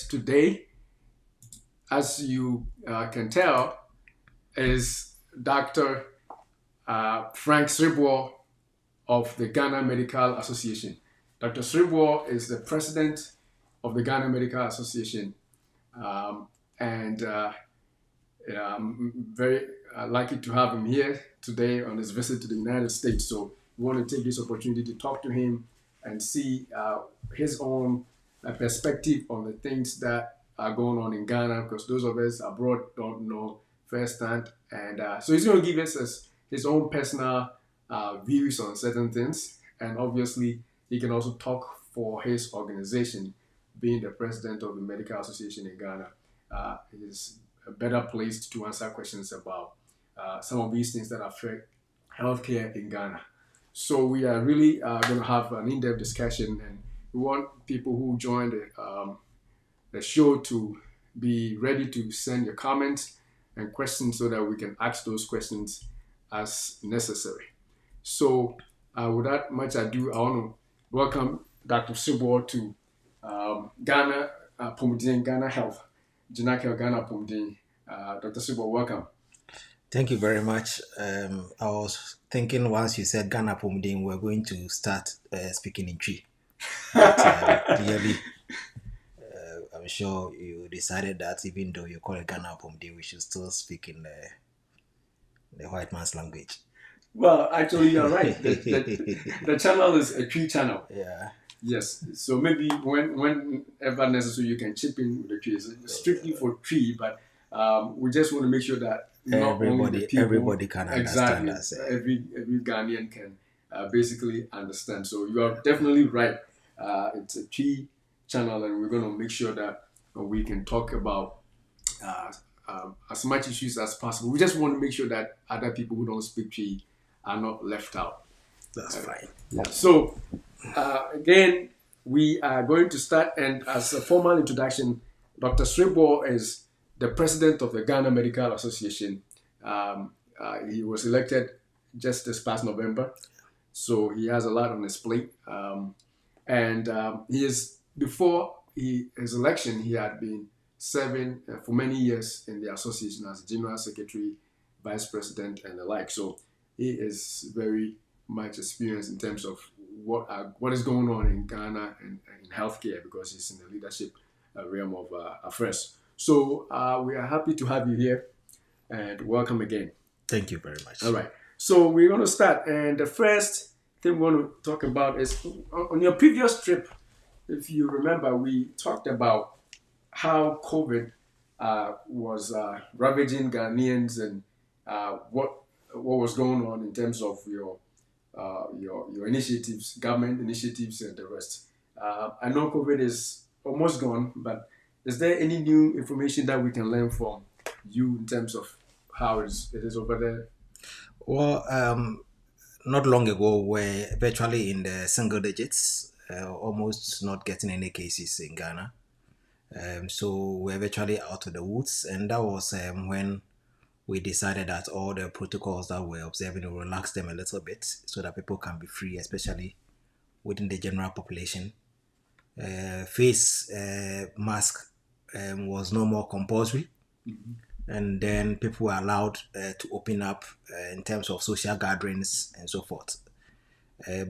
guest today, as you can tell, is Dr. Frank Serebour of the Ghana Medical Association. Dr. Serebour is the president of the Ghana Medical Association, um, and I'm very lucky to have him here today on his visit to the United States. So we want to take this opportunity to talk to him and see his own perspective on the things that are going on in Ghana, because those of us abroad don't know firsthand. And so he's going to give us his own personal views on certain things. And obviously, he can also talk for his organization, being the president of the Medical Association in Ghana. He's better placed to answer questions about some of these things that affect healthcare in Ghana. So we are really going to have an in-depth discussion, and we want people who join the show to be ready to send your comments and questions so that we can ask those questions as necessary. So without much ado, I want to welcome Dr. Serebour to Ghana Pomodin, Ghana Health. Janaka Ghana Pomodin. Dr. Serebour, welcome. Thank you very much. I was thinking once you said Ghana Pomodin, we're going to start speaking in Tree. But clearly, I'm sure you decided that even though you call it Ghana Pomodin, we should still speak in the white man's language. Well, actually, you're right. The channel is a Tree channel. Yeah. Yes. So maybe whenever necessary, you can chip in with the Tree. It's strictly for Tree, but we just want to make sure that everybody can understand us. Every Ghanaian can basically understand. So you are definitely right. It's a Tree channel, and we're going to make sure that we can talk about as much issues as possible. We just want to make sure that other people who don't speak Tree are not left out. That's fine. Yeah. So again, we are going to start, and as a formal introduction, Dr. Serebour is the president of the Ghana Medical Association. He was elected just this past November, so he has a lot on his plate. Before his election, he had been serving for many years in the association as general secretary, vice president, and the like. So he is very much experienced in terms of what is going on in Ghana and in healthcare, because he's in the leadership realm of affairs. So we are happy to have you here, and welcome again. Thank you very much. All right. So we're going to start, and the first thing we want to talk about is on your previous trip. If you remember, we talked about how COVID was ravaging Ghanaians, and what was going on in terms of your initiatives, government initiatives, and the rest. I know COVID is almost gone, but is there any new information that we can learn from you in terms of how it is over there? Well, not long ago, we're virtually in the single digits, almost not getting any cases in Ghana. So we're virtually out of the woods, and that was when we decided that all the protocols that we're observing, we'll relax them a little bit so that people can be free, especially within the general population. Face mask was no more compulsory. Mm-hmm. And then people were allowed to open up in terms of social gatherings and so forth.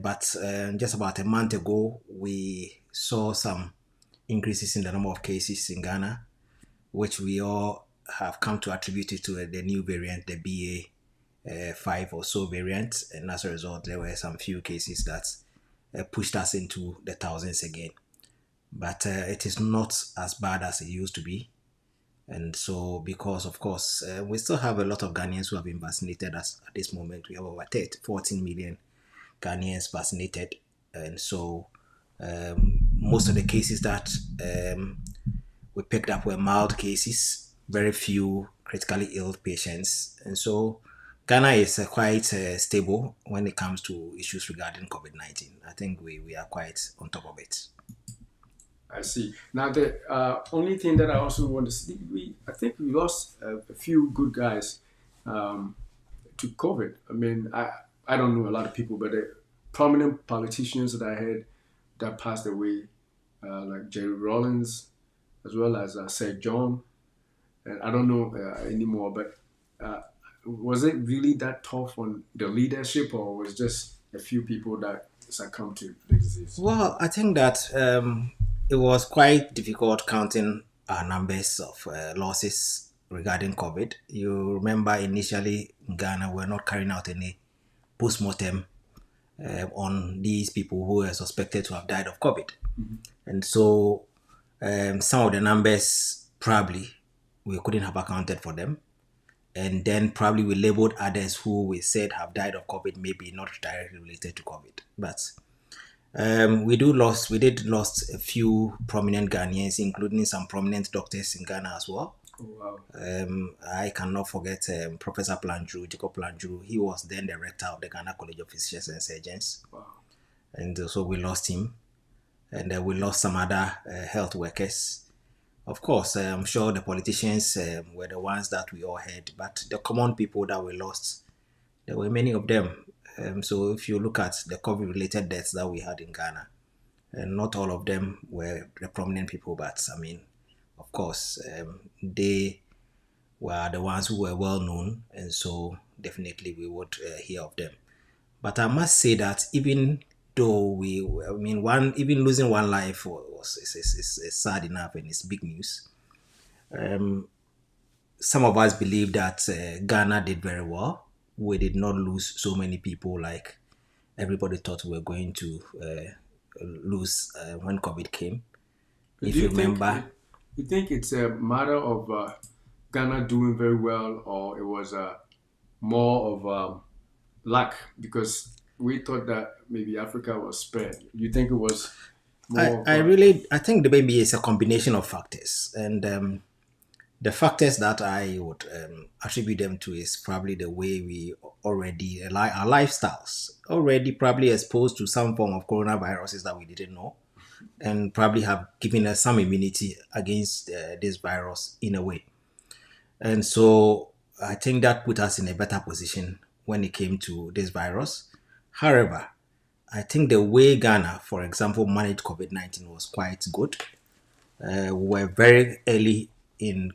But just about a month ago, we saw some increases in the number of cases in Ghana, which we all have come to attribute it to the new variant, the BA5 or so variant. And as a result, there were some few cases that pushed us into the thousands again. But it is not as bad as it used to be. And so, because of course, we still have a lot of Ghanaians who have been vaccinated at this moment. We have over 14 million Ghanaians vaccinated. And so, most of the cases that we picked up were mild cases, very few critically ill patients. And so, Ghana is quite stable when it comes to issues regarding COVID-19. I think we are quite on top of it. I see. Now, the only thing that I also want to see, I think we lost a few good guys to COVID. I mean, I don't know a lot of people, but the prominent politicians that I heard that passed away, like Jerry Rawlings, as well as Sir John, and I don't know anymore. But uh, was it really that tough on the leadership, or was just a few people that succumbed to the disease? Well, I think that it was quite difficult counting our numbers of losses regarding COVID. You remember initially in Ghana, we're not carrying out any post-mortem on these people who were suspected to have died of COVID. And so some of the numbers probably we couldn't have accounted for them. And then probably we labeled others who we said have died of COVID, maybe not directly related to COVID. But we did lost a few prominent Ghanaians, including some prominent doctors in Ghana as well. Oh, wow. I cannot forget Professor Planjuru, Jacob Planjuru. He was then the rector of the Ghana College of Physicians and Surgeons. Wow. And so we lost him. And we lost some other health workers. Of course, I'm sure the politicians were the ones that we all heard, but the common people that we lost, there were many of them. So if you look at the COVID-related deaths that we had in Ghana, and not all of them were the prominent people, but I mean, of course, they were the ones who were well known, and so definitely we would hear of them. But I must say that even though even losing one life is sad enough and it's big news. Some of us believe that Ghana did very well. We did not lose so many people like everybody thought we were going to lose when COVID came. Do If you you think remember, you think it's a matter of Ghana doing very well, or it was more of luck? Because we thought that maybe Africa was spared. You think it was more of I think the maybe it's a combination of factors, and the factors that I would attribute them to is probably the way we already our lifestyles already probably exposed to some form of coronaviruses that we didn't know, and probably have given us some immunity against this virus in a way. And so I think that put us in a better position when it came to this virus. However, I think the way Ghana, for example, managed COVID-19 was quite good. We were very early in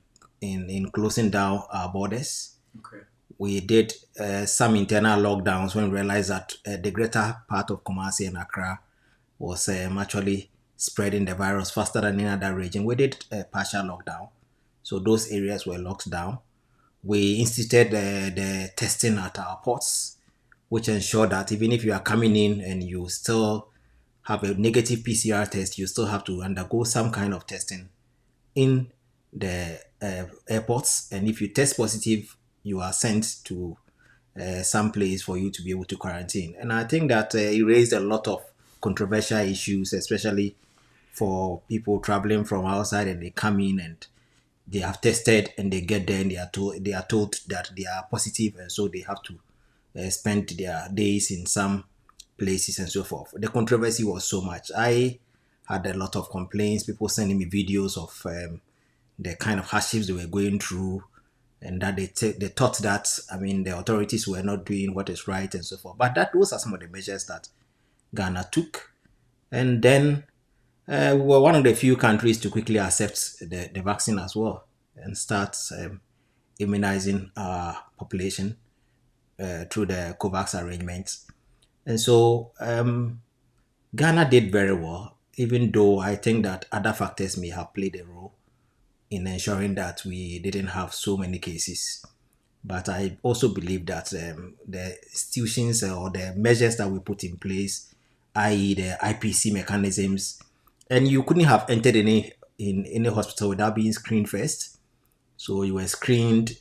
closing down our borders. okay. We did some internal lockdowns when we realized that the greater part of Kumasi and Accra was actually spreading the virus faster than in other region. We did a partial lockdown. So those areas were locked down. We instituted the testing at our ports, which ensured that even if you are coming in and you still have a negative PCR test, you still have to undergo some kind of testing in the airports. And if you test positive, you are sent to some place for you to be able to quarantine. And I think that it raised a lot of controversial issues, especially for people traveling from outside and they come in and they have tested and they get there and they are told that they are positive, and so they have to spend their days in some places and so forth. The controversy was so much. I had a lot of complaints, people sending me videos of the kind of hardships they were going through, and that they thought that the authorities were not doing what is right and so forth. But those are some of the measures that Ghana took, and then we were one of the few countries to quickly accept the vaccine as well and start immunizing our population through the COVAX arrangements. And so Ghana did very well, even though I think that other factors may have played a role in ensuring that we didn't have so many cases. But I also believe that the institutions or the measures that we put in place, i.e. the IPC mechanisms, and you couldn't have entered in any hospital without being screened first. So you were screened,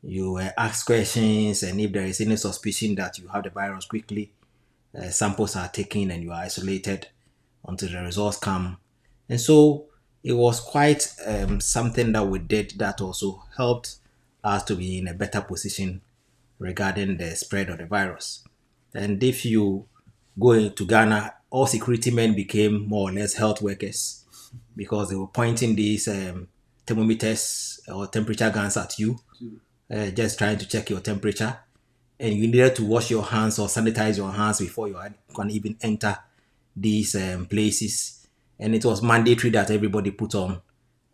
you were asked questions, and if there is any suspicion that you have the virus, quickly samples are taken and you are isolated until the results come. And so it was quite something that we did that also helped us to be in a better position regarding the spread of the virus. And if you go into Ghana, all security men became more or less health workers because they were pointing these thermometers or temperature guns at you, just trying to check your temperature. And you needed to wash your hands or sanitize your hands before you can even enter these places. And it was mandatory that everybody put on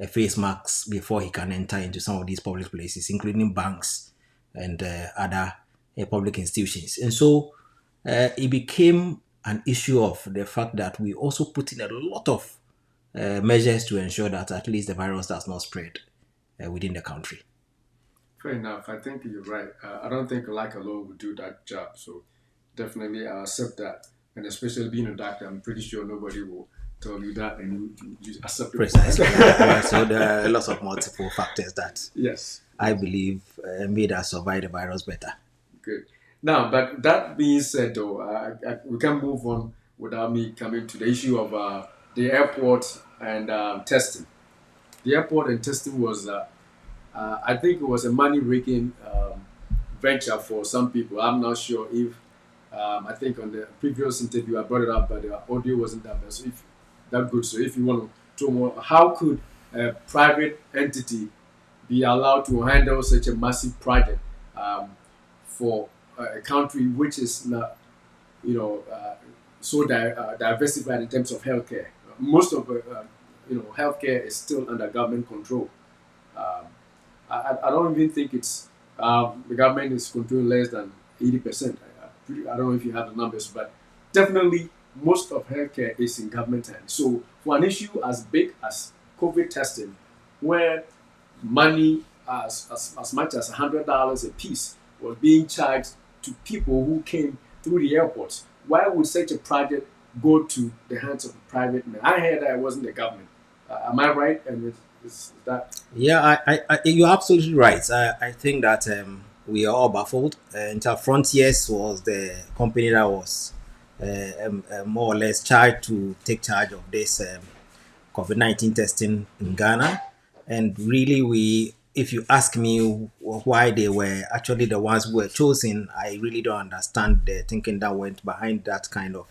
face masks before he can enter into some of these public places, including banks and other public institutions. And so it became an issue of the fact that we also put in a lot of measures to ensure that at least the virus does not spread within the country. Fair enough. I think you're right. I don't think lack alone would do that job. So definitely I accept that. And especially being a doctor, I'm pretty sure nobody will tell you that and you accept it. Precisely. So there are lots of multiple factors that Yes. I believe made us survive the virus better. Good. Now, but that being said, though, we can move on without me coming to the issue of the airport and testing. The airport and testing was, I think it was a money raking venture for some people. I'm not sure if, I think on the previous interview I brought it up, but the audio wasn't that bad. So if that good, so if you want to know more, how could a private entity be allowed to handle such a massive project for a country which is not, you know, so diversified in terms of healthcare? Most of healthcare is still under government control. Um, I don't even think it's the government is controlling less than 80%. I don't know if you have the numbers, but definitely most of healthcare is in government hands. So for an issue as big as COVID testing, where money as much as $100 a piece was being charged to people who came through the airports, why would such a project go to the hands of a private man? I heard that it wasn't the government. Am I right? And is that Yeah, you're absolutely right. I think that we are all baffled. Frontiers was the company that was more or less charged to take charge of this COVID-19 testing in Ghana. And really, if you ask me why they were actually the ones who were chosen, I really don't understand the thinking that went behind that kind of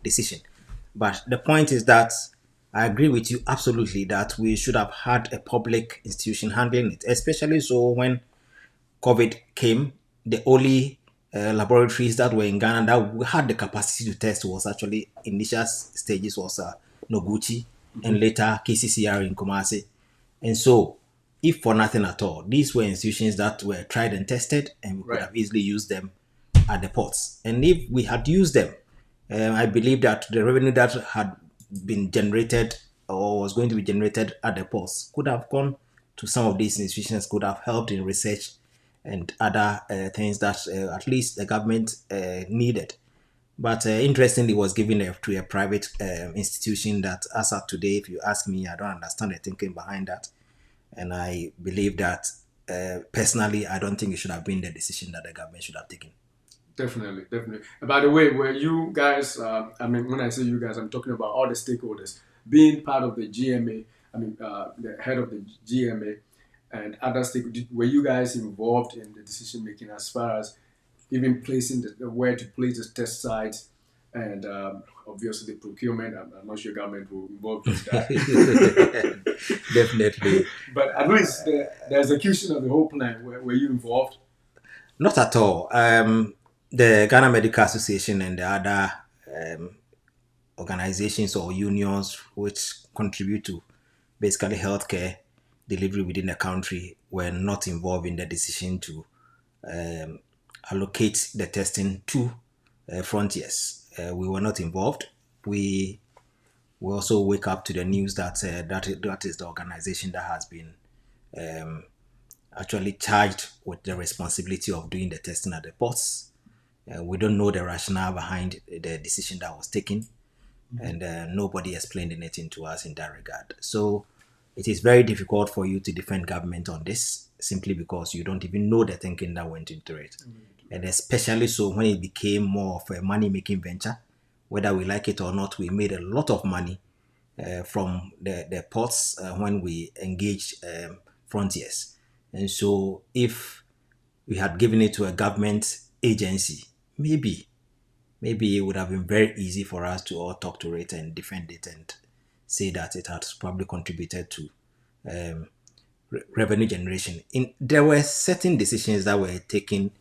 decision. But the point is that I agree with you absolutely that we should have had a public institution handling it, especially so when COVID came, the only laboratories that were in Ghana that had the capacity to test was actually initial stages was Noguchi and later KCCR in Kumasi. And so, if for nothing at all, these were institutions that were tried and tested, and we could right? have easily used them at the ports. And if we had used them, I believe that the revenue that had been generated or was going to be generated at the ports could have gone to some of these institutions, could have helped in research and other things that at least the government needed. But interestingly, it was given to a private institution that, as of today, if you ask me, I don't understand the thinking behind that. And I believe that personally, I don't think it should have been the decision that the government should have taken. Definitely, definitely. And by the way, were you guys, I mean, when I say you guys, I'm talking about all the stakeholders being part of the GMA, I mean, the head of the GMA and other stakeholders. Were you guys involved in the decision making as far as even placing where to place the test sites and obviously the procurement? I'm not sure government will involve in that. Definitely. But at least the execution of the whole plan, were you involved? Not at all. The Ghana Medical Association and the other um, organizations or unions which contribute to basically healthcare delivery within the country were not involved in the decision to um, allocate the testing to frontiers. We were not involved. We also wake up to the news that that is the organization that has been um, actually charged with the responsibility of doing the testing at the ports. We don't know the rationale behind the decision that was taken, and nobody explained anything to us in that regard. So it is very difficult for you to defend government on this simply because you don't even know the thinking that went into it. And especially so when it became more of a money making venture, whether we like it or not, we made a lot of money from the ports when we engaged frontiers. And so if we had given it to a government agency, maybe it would have been very easy for us to all talk to it and defend it and say that it had probably contributed to um, revenue generation. There were certain decisions that were taken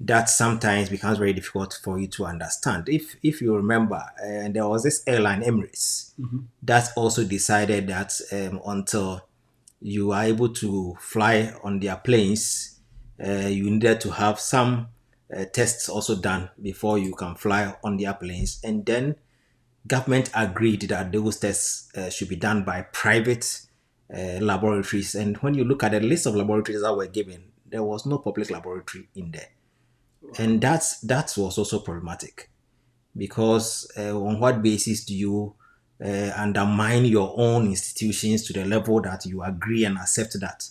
that sometimes becomes very difficult for you to understand. If you remember, there was this airline Emirates that also decided that until you are able to fly on their planes, you needed to have some tests also done before you can fly on their planes. And then government agreed that those tests should be done by private laboratories. And when you look at the list of laboratories that were given, there was no public laboratory in there. And Wow. that was also problematic because on what basis do you undermine your own institutions to the level that you agree and accept that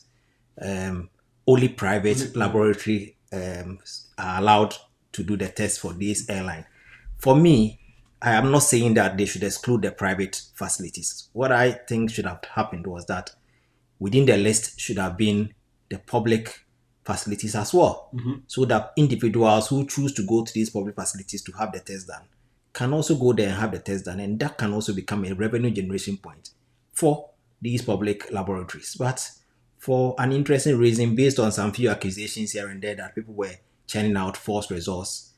um, only Only private private. laboratory are allowed to do the test for this airline? For me, I am not saying that they should exclude the private facilities. What I think should have happened was that within the list should have been the public facilities as well. Mm-hmm. So that individuals who choose to go to these public facilities to have the test done can also go there and have the test done. And that can also become a revenue generation point for these public laboratories. But for an interesting reason, based on some few accusations here and there that people were churning out false results,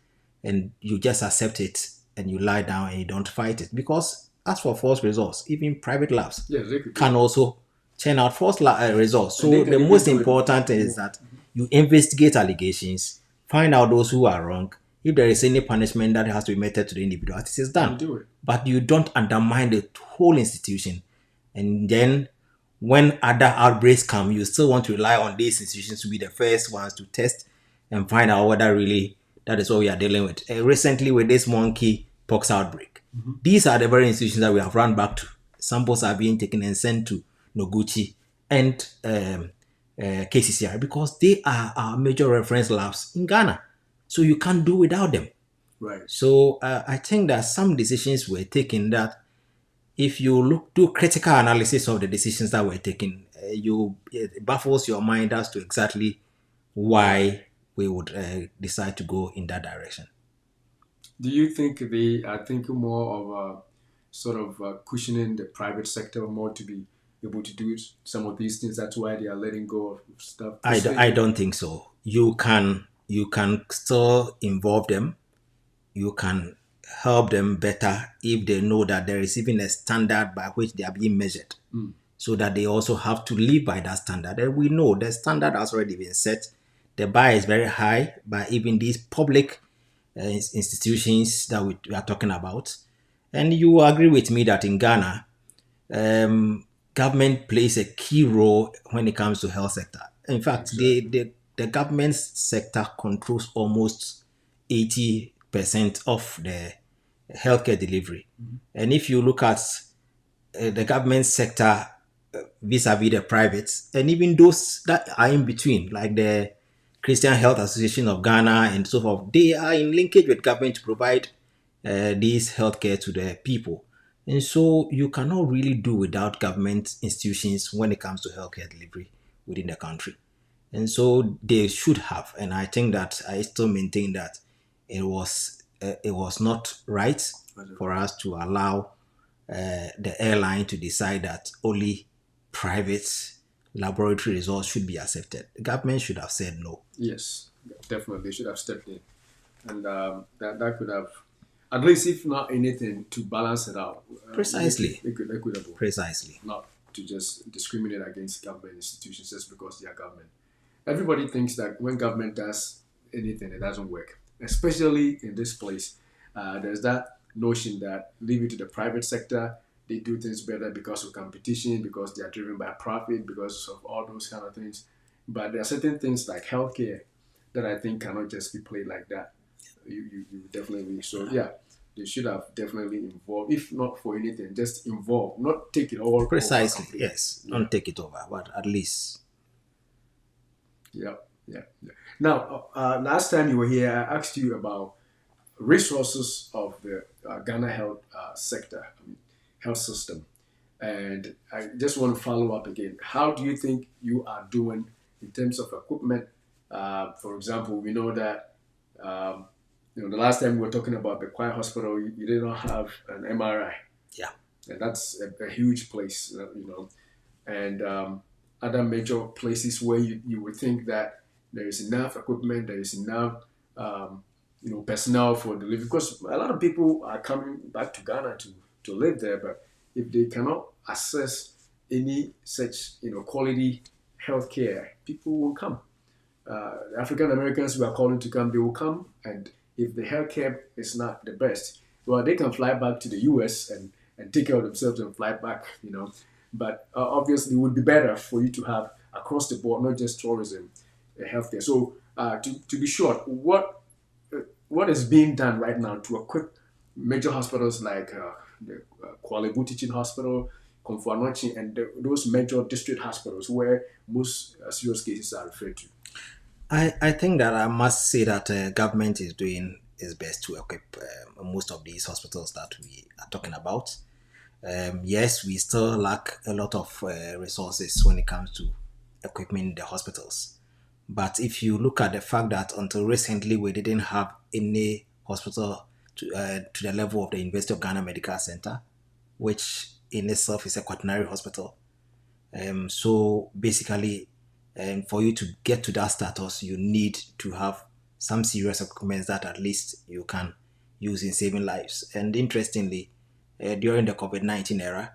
and you just accept it and you lie down and you don't fight it. Because as for false results, even private labs Yes, they could do can it. also churn out false results. And they So can the even most do it important thing is more. that you investigate allegations, find out those who are wrong. If there is any punishment that has to be meted to the individual, it is And you done. do it. But you don't undermine the whole institution. And then when other outbreaks come, you still want to rely on these institutions to be the first ones to test and find out whether really that is what we are dealing with. Recently, with this monkey pox outbreak, Mm-hmm. these are the very institutions that we have run back to. Samples are being taken and sent to Noguchi and KCCR because they are our major reference labs in Ghana. So you can't do without them. Right. So I think that some decisions were taken that if you look do critical analysis of the decisions that were taken, it baffles your mind as to exactly why we would decide to go in that direction. Do you think they are thinking more of sort of cushioning the private sector more to be able to do some of these things? That's why they are letting go of stuff I precisely. don't think so. You can still involve them. You can help them better if they know that there is even a standard by which they are being measured, Mm. so that they also have to live by that standard. And we know the standard has already been set. The bar is very high by even these public institutions that we are talking about. And you agree with me that in Ghana, um, government plays a key role when it comes to health sector. In fact, Exactly. the government sector controls almost 80% of the healthcare delivery. Mhm. And if you look at the government sector vis-a-vis the privates, and even those that are in between, like the Christian Health Association of Ghana and so forth, they are in linkage with government to provide this healthcare to the people. And so you cannot really do without government institutions when it comes to healthcare delivery within the country. And so they should have, and I think that I still maintain that it was not right for us to allow the airline to decide that only private laboratory results should be accepted. The government should have said no. Yes, definitely. They should have stepped in. And that could have, at least if not anything, to balance it out. Precisely, They could have precisely. not to just discriminate against government institutions just because they are government. Everybody thinks that when government does anything, it doesn't work. Especially in this place, there's that notion that leave it to the private sector. They do things better because of competition, because they are driven by profit, because of all those kind of things. But there are certain things like healthcare that I think cannot just be played like that. You definitely so yeah. They should have definitely involved, if not for anything, just involve, not take it all over Precisely, completely. yes. Yeah. Don't take it over, but at least. Yeah, yeah, yeah. Now, last time you were here, I asked you about resources of the Ghana health sector, health system, and I just want to follow up again. How do you think you are doing in terms of equipment? For example, we know that the last time we were talking about the Kwai Hospital, you did not have an MRI, Yeah. and that's a huge place, and other major places where you would think that there is enough equipment, there is enough personnel for delivery. Because a lot of people are coming back to Ghana to live there, but if they cannot access any such quality healthcare, people will come. African Americans who are calling to come, they will come. And if the healthcare is not the best, well, they can fly back to the US and take care of themselves and fly back, But obviously, it would be better for you to have across the board, not just tourism, healthcare. So, to be short, what is being done right now to equip major hospitals like the Kuala Lumpur Teaching Hospital, Komfo and those major district hospitals where most serious cases are referred to? I think that I must say that government is doing its best to equip most of these hospitals that we are talking about. Yes, we still lack a lot of resources when it comes to equipping the hospitals. But if you look at the fact that until recently we didn't have any hospital to the level of the University of Ghana Medical Center, which in itself is a quaternary hospital. So basically, for you to get to that status, you need to have some serious equipment that at least you can use in saving lives. And interestingly, during the COVID-19 era,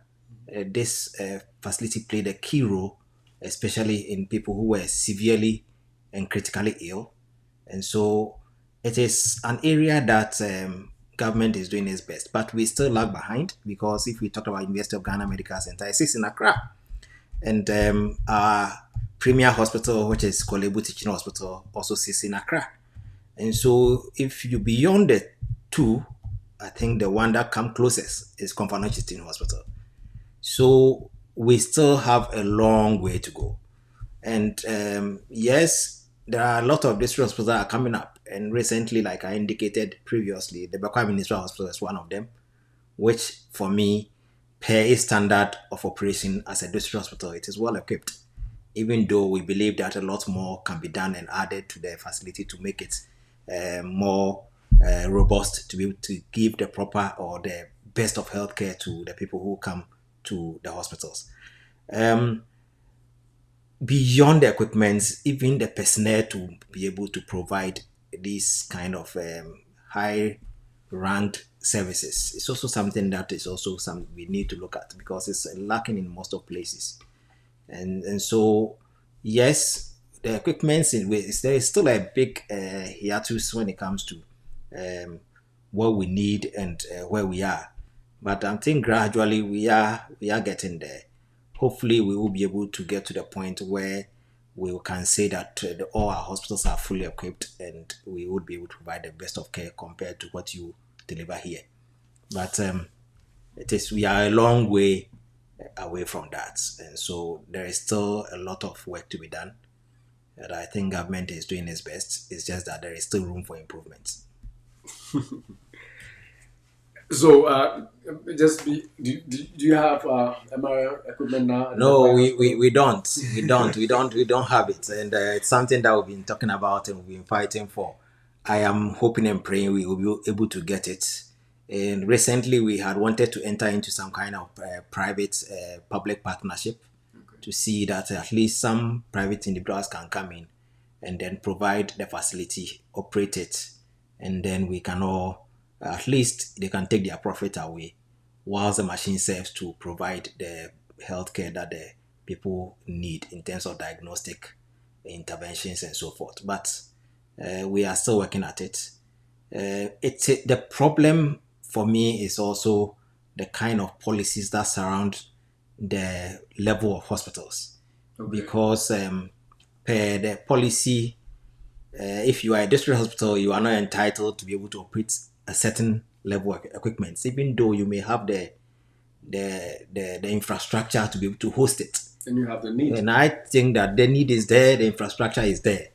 this facility played a key role, especially in people who were severely and critically ill. And so it is an area that government is doing its best, but we still lag behind because if we talk about University of Ghana Medical Center, it sits in Accra. And our premier hospital, which is Serebour Teaching Hospital, also sits in Accra. And so if you beyond the two, I think the one that comes closest is Komfo Teaching Hospital. So we still have a long way to go. And yes, there are a lot of district hospitals that are coming up. And recently, like I indicated previously, the Bakwa Ministerial Hospital is one of them, which for me, per its standard of operation as a district hospital, it is well equipped. Even though we believe that a lot more can be done and added to the facility to make it more robust, to be able to give the proper or the best of healthcare to the people who come to the hospitals. Beyond the equipment, even the personnel to be able to provide these kind of high ranked services, it's also something that is also something we need to look at because it's lacking in most of places. And so yes, the equipment there is still a big hiatus when it comes to what we need and where we are. But I think gradually we are getting there. Hopefully, we will be able to get to the point where we can say that all our hospitals are fully equipped and we would be able to provide the best of care compared to what you deliver here. But we are a long way away from that, and so there is still a lot of work to be done. And I think government is doing its best. It's just that there is still room for improvement. So, do you have MRI equipment now? At the No, Bakwa we Hospital? don't. We don't have it. And it's something that we've been talking about and we've been fighting for. I am hoping and praying we will be able to get it. And recently we had wanted to enter into some kind of private public partnership Okay. to see that at least some private individuals can come in and then provide the facility, operate it, and then we can all, at least they can take their profit away whilst the machine serves to provide the healthcare that the people need in terms of diagnostic interventions and so forth. But we are still working at it. The problem for me is also the kind of policies that surround the level of hospitals Okay. because per the policy, if you are a district hospital, you are not entitled to be able to operate a certain level of equipment, even though you may have the infrastructure to be able to host it. And you have the need. And I think that the need is there, the infrastructure is there.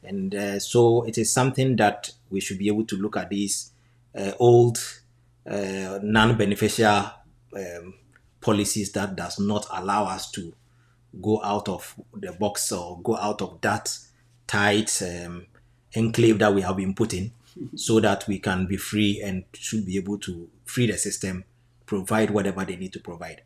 And so it is something that we should be able to look at these old non-beneficial policies that does not allow us to go out of the box or go out of that tight enclave that we have been put in so that we can be free and should be able to free the system, provide whatever they need to provide.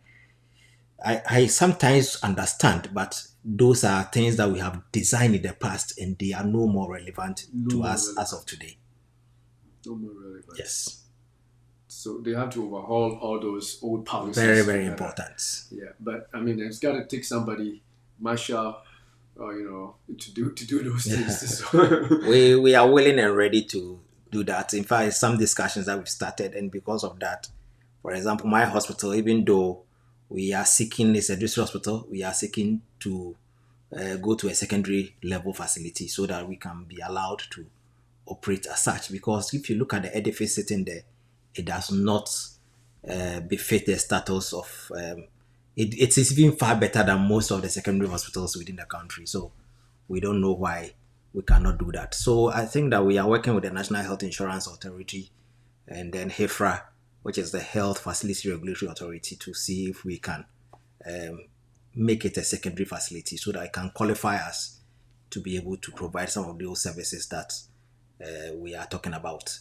I sometimes understand, but those are things that we have designed in the past and they are no more relevant No to more us relevant. as of today. No more relevant. Yes. So they have to overhaul all those old Very, policies very together. important. Yeah, but I mean, it's got to take somebody, Marshall, or to do those things. Yeah. So, We are willing and ready to do that. In fact, some discussions that we've started, and because of that, for example, my hospital, even though we are seeking, it's a district hospital, we are seeking to go to a secondary level facility so that we can be allowed to operate as such. Because if you look at the edifice sitting there, it does not befit the status of. It is even far better than most of the secondary hospitals within the country. So we don't know why we cannot do that. So I think that we are working with the National Health Insurance Authority and then HIFRA, which is the Health Facility Regulatory Authority, to see if we can make it a secondary facility so that it can qualify us to be able to provide some of those services that we are talking about.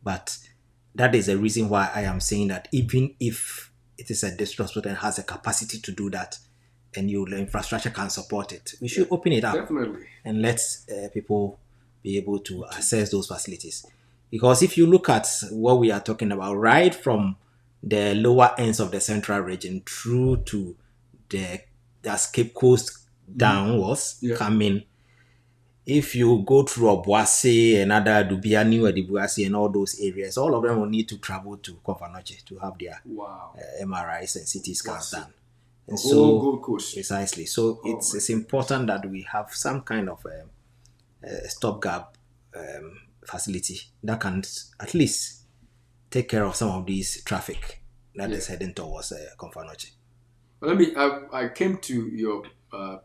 But that is the reason why I am saying that even if it is a district hospital and has a capacity to do that, and the infrastructure can support it, we should open it up definitely. and let people be able to access those facilities. Because if you look at what we are talking about, right from the lower ends of the central region through to the Cape Coast downwards, Yeah. coming, if you go through Obuasi and other Dubiani or Dibuasi and all those areas, all of them will need to travel to Kofanoche to have their Wow. MRIs and CT scans Obuasi. done. The And whole so, Gold Coast. precisely, so Oh it's my it's goodness. important that we have some kind of stopgap facility that can at least take care of some of these traffic that Yeah. is heading towards Kofanoche. Well, I came to your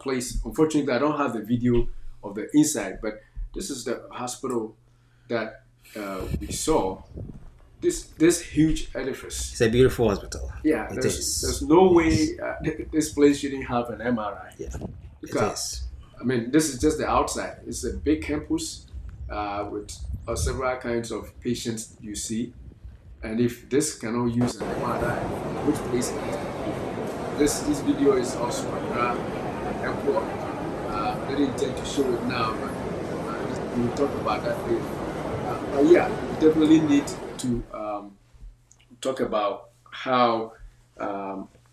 place. Unfortunately, I don't have the video of the inside, but this is the hospital that we saw. This huge edifice. It's a beautiful hospital. Yeah, It there's is. no way this place shouldn't have an MRI. Yeah, Look it at, is. I mean, this is just the outside. It's a big campus with several kinds of patients you see. And if this cannot use an MRI, which place can it be? This video is also at airport. I didn't intend to show it now, but we'll talk about that later. But yeah, we definitely need to talk about how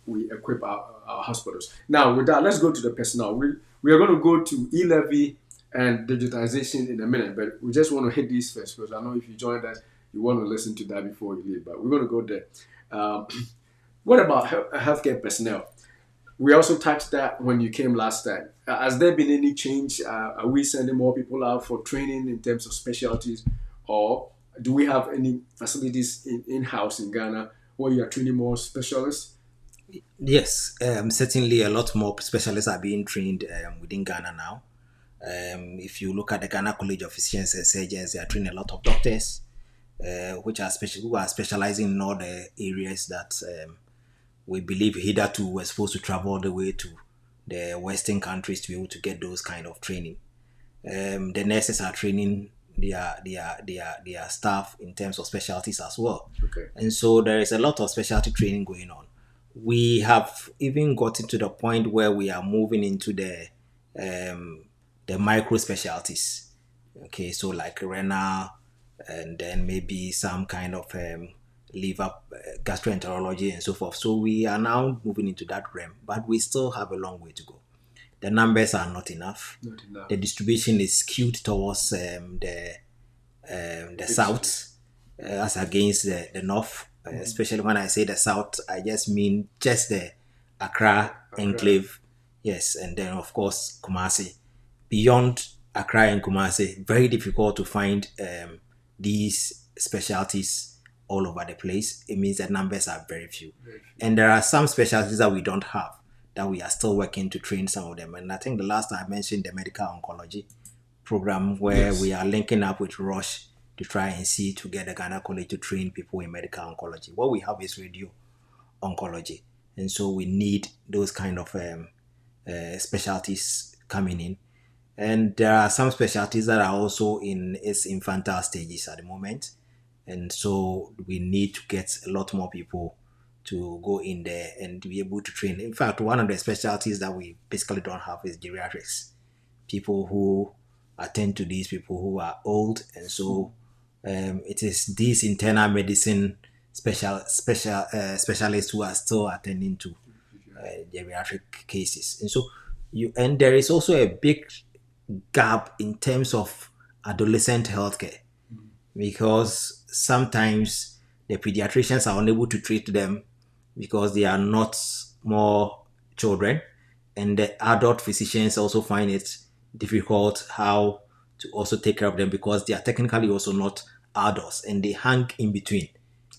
we equip our hospitals. Now, with that, let's go to the personnel. We are going to go to e-levy and digitization in a minute, but we just want to hit these first because I know if you joined us, you want to listen to that before you leave, but we're going to go there. Um, what about healthcare personnel? We also touched that when you came last time. Has there been any change? Are we sending more people out for training in terms of specialties, or do we have any facilities in-house in Ghana where you are training more specialists? Yes, certainly a lot more specialists are being trained within Ghana now. If you look at the Ghana College of Physicians and Surgeons, they are training a lot of doctors, who are specializing in all the areas that we believe hitherto we're supposed to travel all the way to the Western countries to be able to get those kind of training. The nurses are training their staff in terms of specialties as well. Okay. And so there is a lot of specialty training going on. We have even gotten to the point where we are moving into um, the micro specialties. Okay, so like renal, and then maybe some kind of liver, gastroenterology, and so forth. So we are now moving into that realm, but we still have a long way to go. The numbers are not enough. Not enough. The distribution is skewed towards the Big cities. south as against the north. Especially when I say the south, I just mean just the Accra enclave. Yes, and then of course Kumasi. Beyond Accra and Kumasi, very difficult to find these specialties all over the place. It means the numbers are very few. Very few. And there are some specialties that we don't have that we are still working to train some of them. And I think the last time I mentioned the medical oncology program where Yes. we are linking up with Roche to try and see to get the Ghana College to train people in medical oncology. What we have is radio oncology. And so we need those kind of specialties coming in. And there are some specialties that are also in its infantile stages at the moment. And so we need to get a lot more people to go in there and to be able to train. In fact, one of the specialties that we basically don't have is geriatrics. People who attend to these people who are old. And so it is these internal medicine specialists who are still attending to geriatric cases. And so there is also a big gap in terms of adolescent healthcare because sometimes the pediatricians are unable to treat them because they are not more children, and the adult physicians also find it difficult how to also take care of them because they are technically also not adults and they hang in between.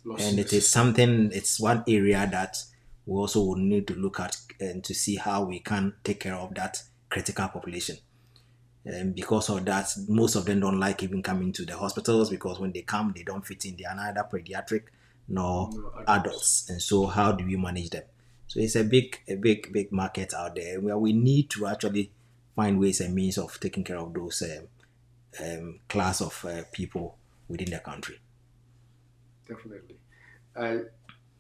Lost And in the it is system. something, it's one area that we also would need to look at and to see how we can take care of that critical population. And because of that, most of them don't like even coming to the hospitals because when they come, they don't fit in. They are neither pediatric nor No adults. adults. And so, how do we manage them? So it's big market out there where we need to actually find ways and means of taking care of those class of people within the country. Definitely. I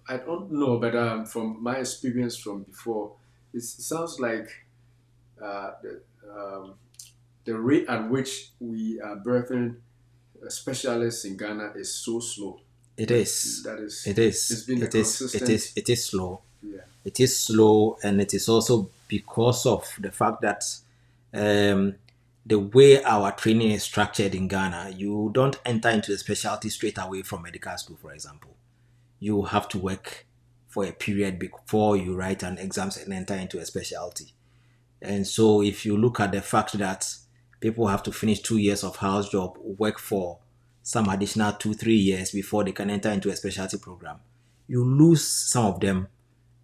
I don't know, but from my experience from before, it sounds like uh, the, um, the rate at which we are birthing specialists in Ghana is so slow. It That is. that is It it's is. been a It is. It consistent. is. It is slow. Yeah. It is slow, and it is also because of the fact that um, the way our training is structured in Ghana, you don't enter into a specialty straight away from medical school, for example. You have to work for a period before you write an exams and enter into a specialty. And so if you look at the fact that people have to finish 2 years of house job, work for some additional 2, 3 years before they can enter into a specialty program, you lose some of them.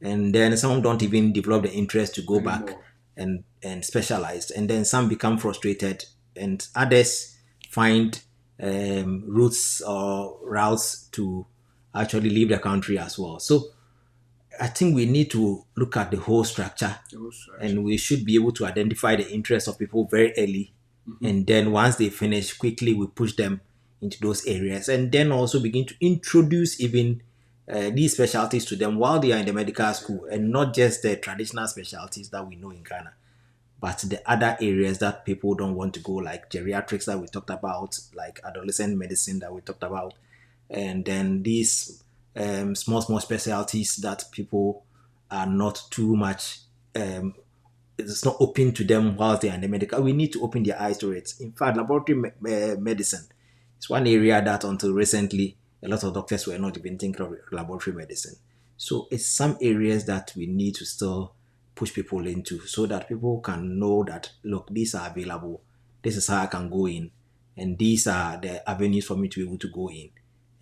And then some don't even develop the interest to go back Anymore. and specialize. And then some become frustrated and others find routes to actually leave the country as well. So I think we need to look at the whole structure The whole structure. and we should be able to identify the interests of people very early. Hmm. And then once they finish, quickly we push them into those areas and then also begin to introduce even these specialties to them while they are in the medical school and not just the traditional specialties that we know in Ghana, but the other areas that people don't want to go, like geriatrics that we talked about, like adolescent medicine that we talked about, and then these small specialties that people are not too much it's not open to them whilst they are in the medical. We need to open their eyes to it. In fact, laboratory medicine is one area that until recently a lot of doctors were not even thinking of laboratory medicine. So it's some areas that we need to still push people into so that people can know that look, these are available. This is how I can go in, and these are the avenues for me to be able to go in.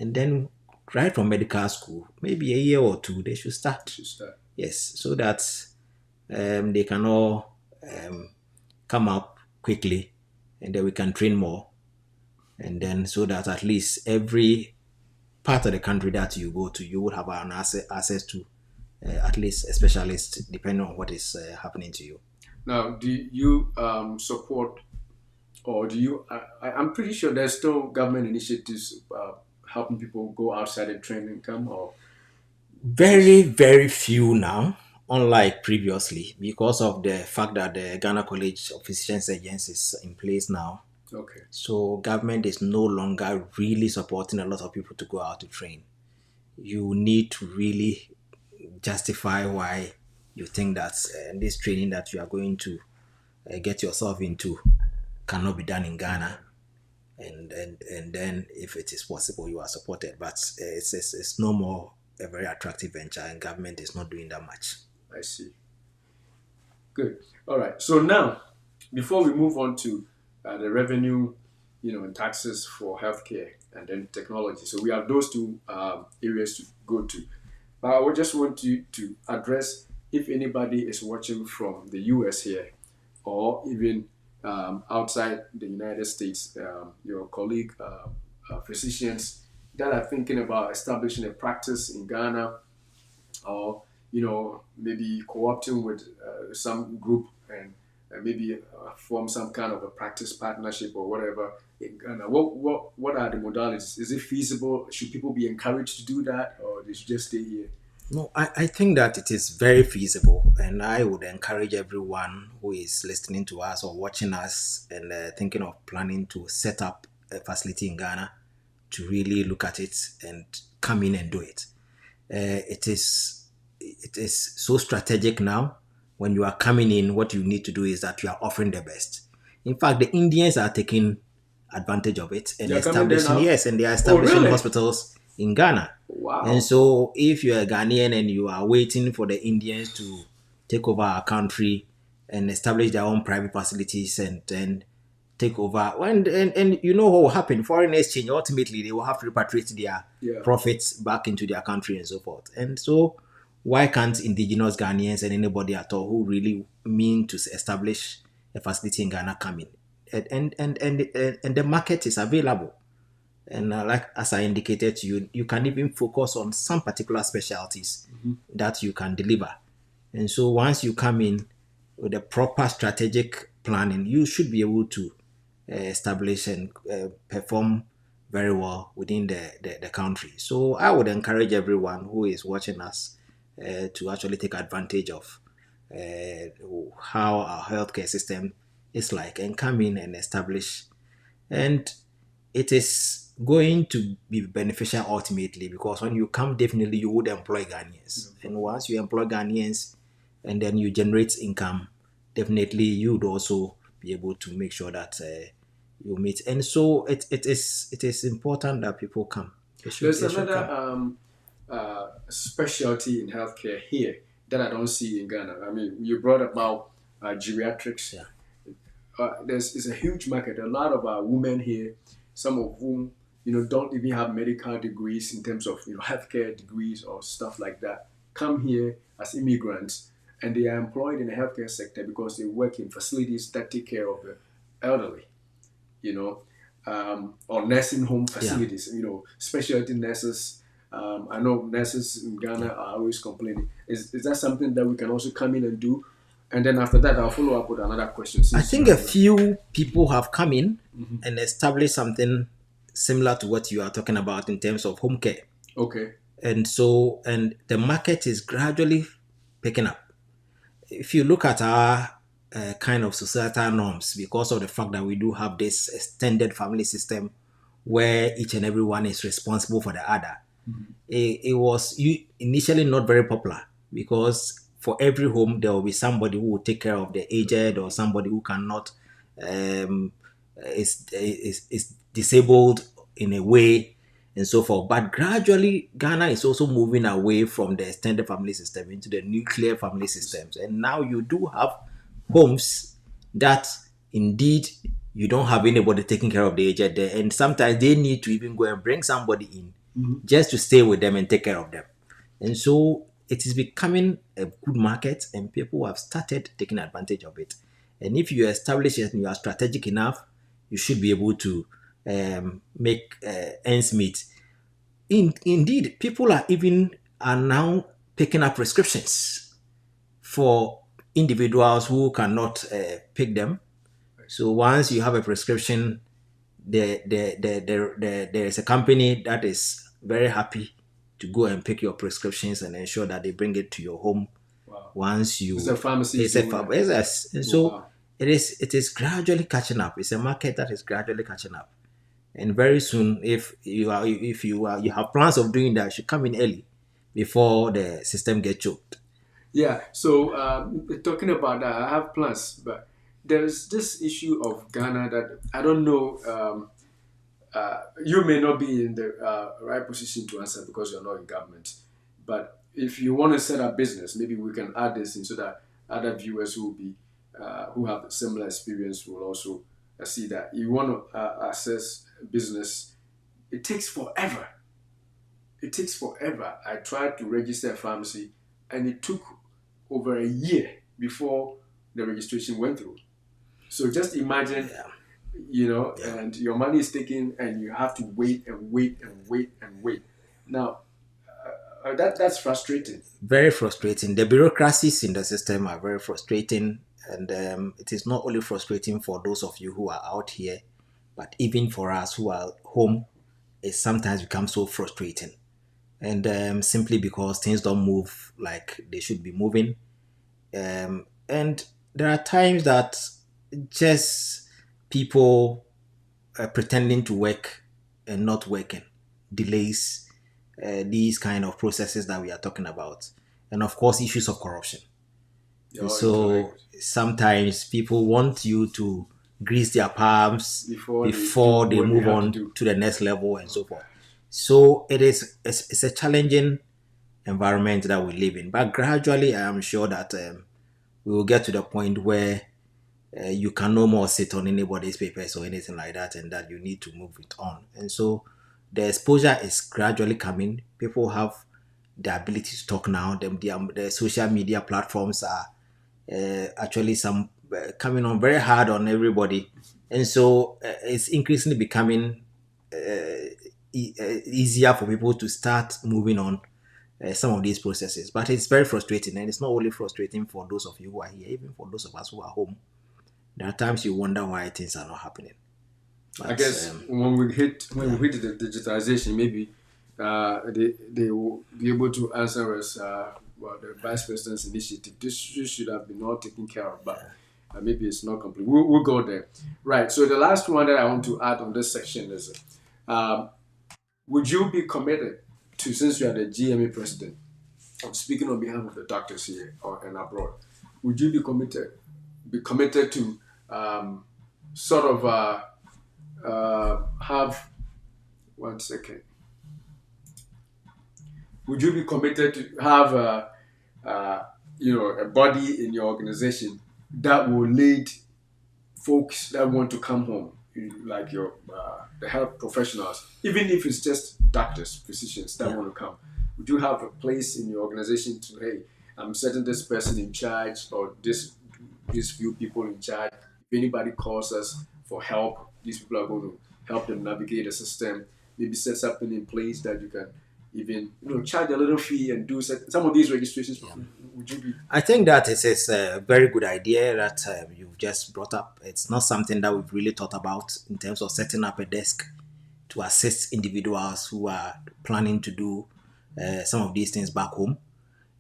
And then right from medical school, maybe a year or two, they should start. Should start. Yes, so that they can all come up quickly and then we can train more. And then so that at least every part of the country that you go to, you would have an access to at least a specialist depending on what is happening to you. Now, do you support, or do you? I'm pretty sure there's still government initiatives helping people go outside and train and come. Or Very, very few now, unlike previously, because of the fact that the Ghana College of Physicians Agency is in place now. okay, So government is no longer really supporting a lot of people to go out to train. You need to really justify why you think that this training that you are going to get yourself into cannot be done in Ghana, and then if it is possible, you are supported. But it's no more a very attractive venture, and government is not doing that much. I see. Good. All right. So now, before we move on to the revenue, and taxes for healthcare and then technology. So we have those two areas to go to. But I would just want you to address if anybody is watching from the US here or even outside the United States, your colleague physicians that are thinking about establishing a practice in Ghana or maybe co-opting with some group and maybe form some kind of a practice partnership or whatever in Ghana. What are the modalities? Is it feasible? Should people be encouraged to do that, or they should just stay here? No, I think that it is very feasible, and I would encourage everyone who is listening to us or watching us and thinking of planning to set up a facility in Ghana to really look at it and come in and do it. It is so strategic now. When you are coming in, what you need to do is that you are offering the best. In fact, the Indians are taking advantage of it and They're coming there establishing, now. yes, and they are Oh, establishing really? hospitals in Ghana. And Wow. so, if you're a Ghanaian and you are waiting for the Indians to take over our country and establish their own private facilities and then take over, and you know what will happen? Foreign exchange, ultimately, they will have to repatriate their Yeah. profits back into their country and so forth. And so, why can't indigenous Ghanaians and anybody at all who really mean to establish a facility in Ghana come in? And the market is available. And like as I indicated to you, you can even focus on some particular specialties Mhm. that you can deliver. And so once you come in with a proper strategic planning, you should be able to establish and perform very well within the country. So I would encourage everyone who is watching us to actually take advantage of how our healthcare system is like and come in and establish. And it is going to be beneficial ultimately because when you come, definitely you would employ Ghanaians. And once you employ Ghanaians and then you generate income, definitely you would also be able to make sure that you meet. And so it is important that people come. There's They should another come. specialty in healthcare here that I don't see in Ghana. I mean, you brought about geriatrics. Yeah. There's it's a huge market. A lot of women here, some of whom don't even have medical degrees in terms of healthcare degrees or stuff like that, come here as immigrants, and they are employed in the healthcare sector because they work in facilities that take care of the elderly. You know, or nursing home Yeah. facilities. Specialty nurses. I know nurses in Ghana Yeah. are always complaining. Is that something that we can also come in and do? And then after that, I'll follow up with another question I since you think a have. few people have come in Mhm. and established something similar to what you are talking about in terms of home care. Okay. And the market is gradually picking up. If you look at our kind of societal norms, because of the fact that we do have this extended family system where each and everyone is responsible for the other, Mhm. it was initially not very popular because for every home there will be somebody who will take care of the aged or somebody who cannot um, is disabled in a way and so forth. But gradually, Ghana is also moving away from the extended family system into the nuclear family systems, and now you do have homes that indeed you don't have anybody taking care of the aged there, and sometimes they need to even go and bring somebody in Mhm. just to stay with them and take care of them. And so it is becoming a good market, and people have started taking advantage of it. And if you establish it and you are strategic enough, you should be able to make ends meet. Indeed, people are now picking up prescriptions for individuals who cannot pick them. So once you have a prescription, there is a company that is very happy to go and pick your prescriptions and ensure that they bring it to your home Wow. once Is there you pharmacies it's a doing that? and so Wow. it is gradually catching up. It's a market that is gradually catching up, and very soon if you have plans of doing that, you should come in early before the system gets choked. Yeah. So talking about that, I have plans, but there's this issue of Ghana that I don't know. You may not be in the right position to answer because you're not in government. But if you want to set up business, maybe we can add this in so that other viewers who have similar experience will also see that you want to access business. It takes forever. It takes forever. I tried to register a pharmacy, and it took over a year before the registration went through. So just imagine, Yeah, yeah. and your money is taken, and you have to wait and wait and wait and wait. Now, that's frustrating. Very frustrating. The bureaucracies in the system are very frustrating, and it is not only frustrating for those of you who are out here, but even for us who are home, it sometimes becomes so frustrating. And simply because things don't move like they should be moving, and there are times that just people pretending to work and not working delays these kind of processes that we are talking about. And of course, issues of corruption. And You're so incorrect. sometimes people want you to grease their palms Before they do before they what they move have to on do. to the next level and Oh so forth. gosh. So it's a challenging environment that we live in. But gradually, I am sure that we will get to the point where you can no more sit on anybody's papers or anything like that, and that you need to move it on. And so the exposure is gradually coming. People have the ability to talk now. The social media platforms are actually some coming on very hard on everybody, and so it's increasingly becoming easier for people to start moving on some of these processes. But it's very frustrating, and it's not only frustrating for those of you who are here, even for those of us who are home. There are times you wonder why things are not happening. I But guess when we hit the digitization, maybe they will be able to answer us. Well, the vice president's initiative. This should have been all taken care of, but maybe it's not complete. We'll go there, right? So the last one that I want to add on this section is, um, would you be committed to, since you are the GMA president? I'm speaking on behalf of the doctors here or and abroad. Would you be committed to sort of have one second. Would you be committed to have uh, a body in your organization that will lead folks that want to come home, like your the health professionals, even if it's just doctors, physicians that yeah, want to come? Would you have a place in your organization to, hey, I'm setting this person in charge, or these few people in charge? If anybody calls us for help, these people are going to help them navigate the system. Maybe set something in place that you can even charge a little fee and do some of these registrations for yeah. free. Would you be? I think that is a very good idea that you've just brought up. It's not something that we've really thought about in terms of setting up a desk to assist individuals who are planning to do some of these things back home.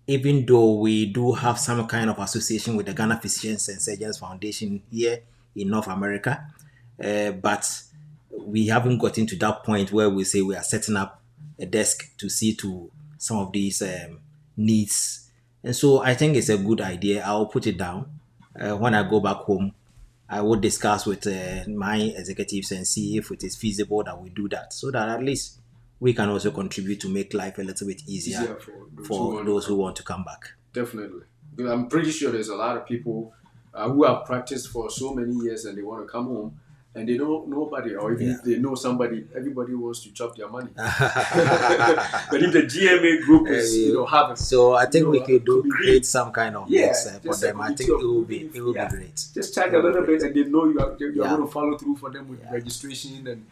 Even though we do have some kind of association with the Ghana Physicians and Surgeons Foundation here in North America, but we haven't gotten to that point where we say we are setting up a desk to see to some of these needs. And so I think it's a good idea. I'll put it down. When I go back home, I will discuss with my executives and see if it is feasible that we do that, so that at least we can also contribute to make life a little bit easier Easier for those who for want to those who come. want to come back. Definitely. Because I'm pretty sure there's a lot of people who have practiced for so many years and they want to come home and they know nobody, or even Yeah. if they know somebody, everybody wants to chop their money. But if the GMA group is, have a, So I think we a could do create committee, some kind of yeah, mix for just a them. I committee think of, even if, it will be yeah, great. just charge It a will be little bit great. and they know you're Yeah, going to follow through for them with yeah, registration and,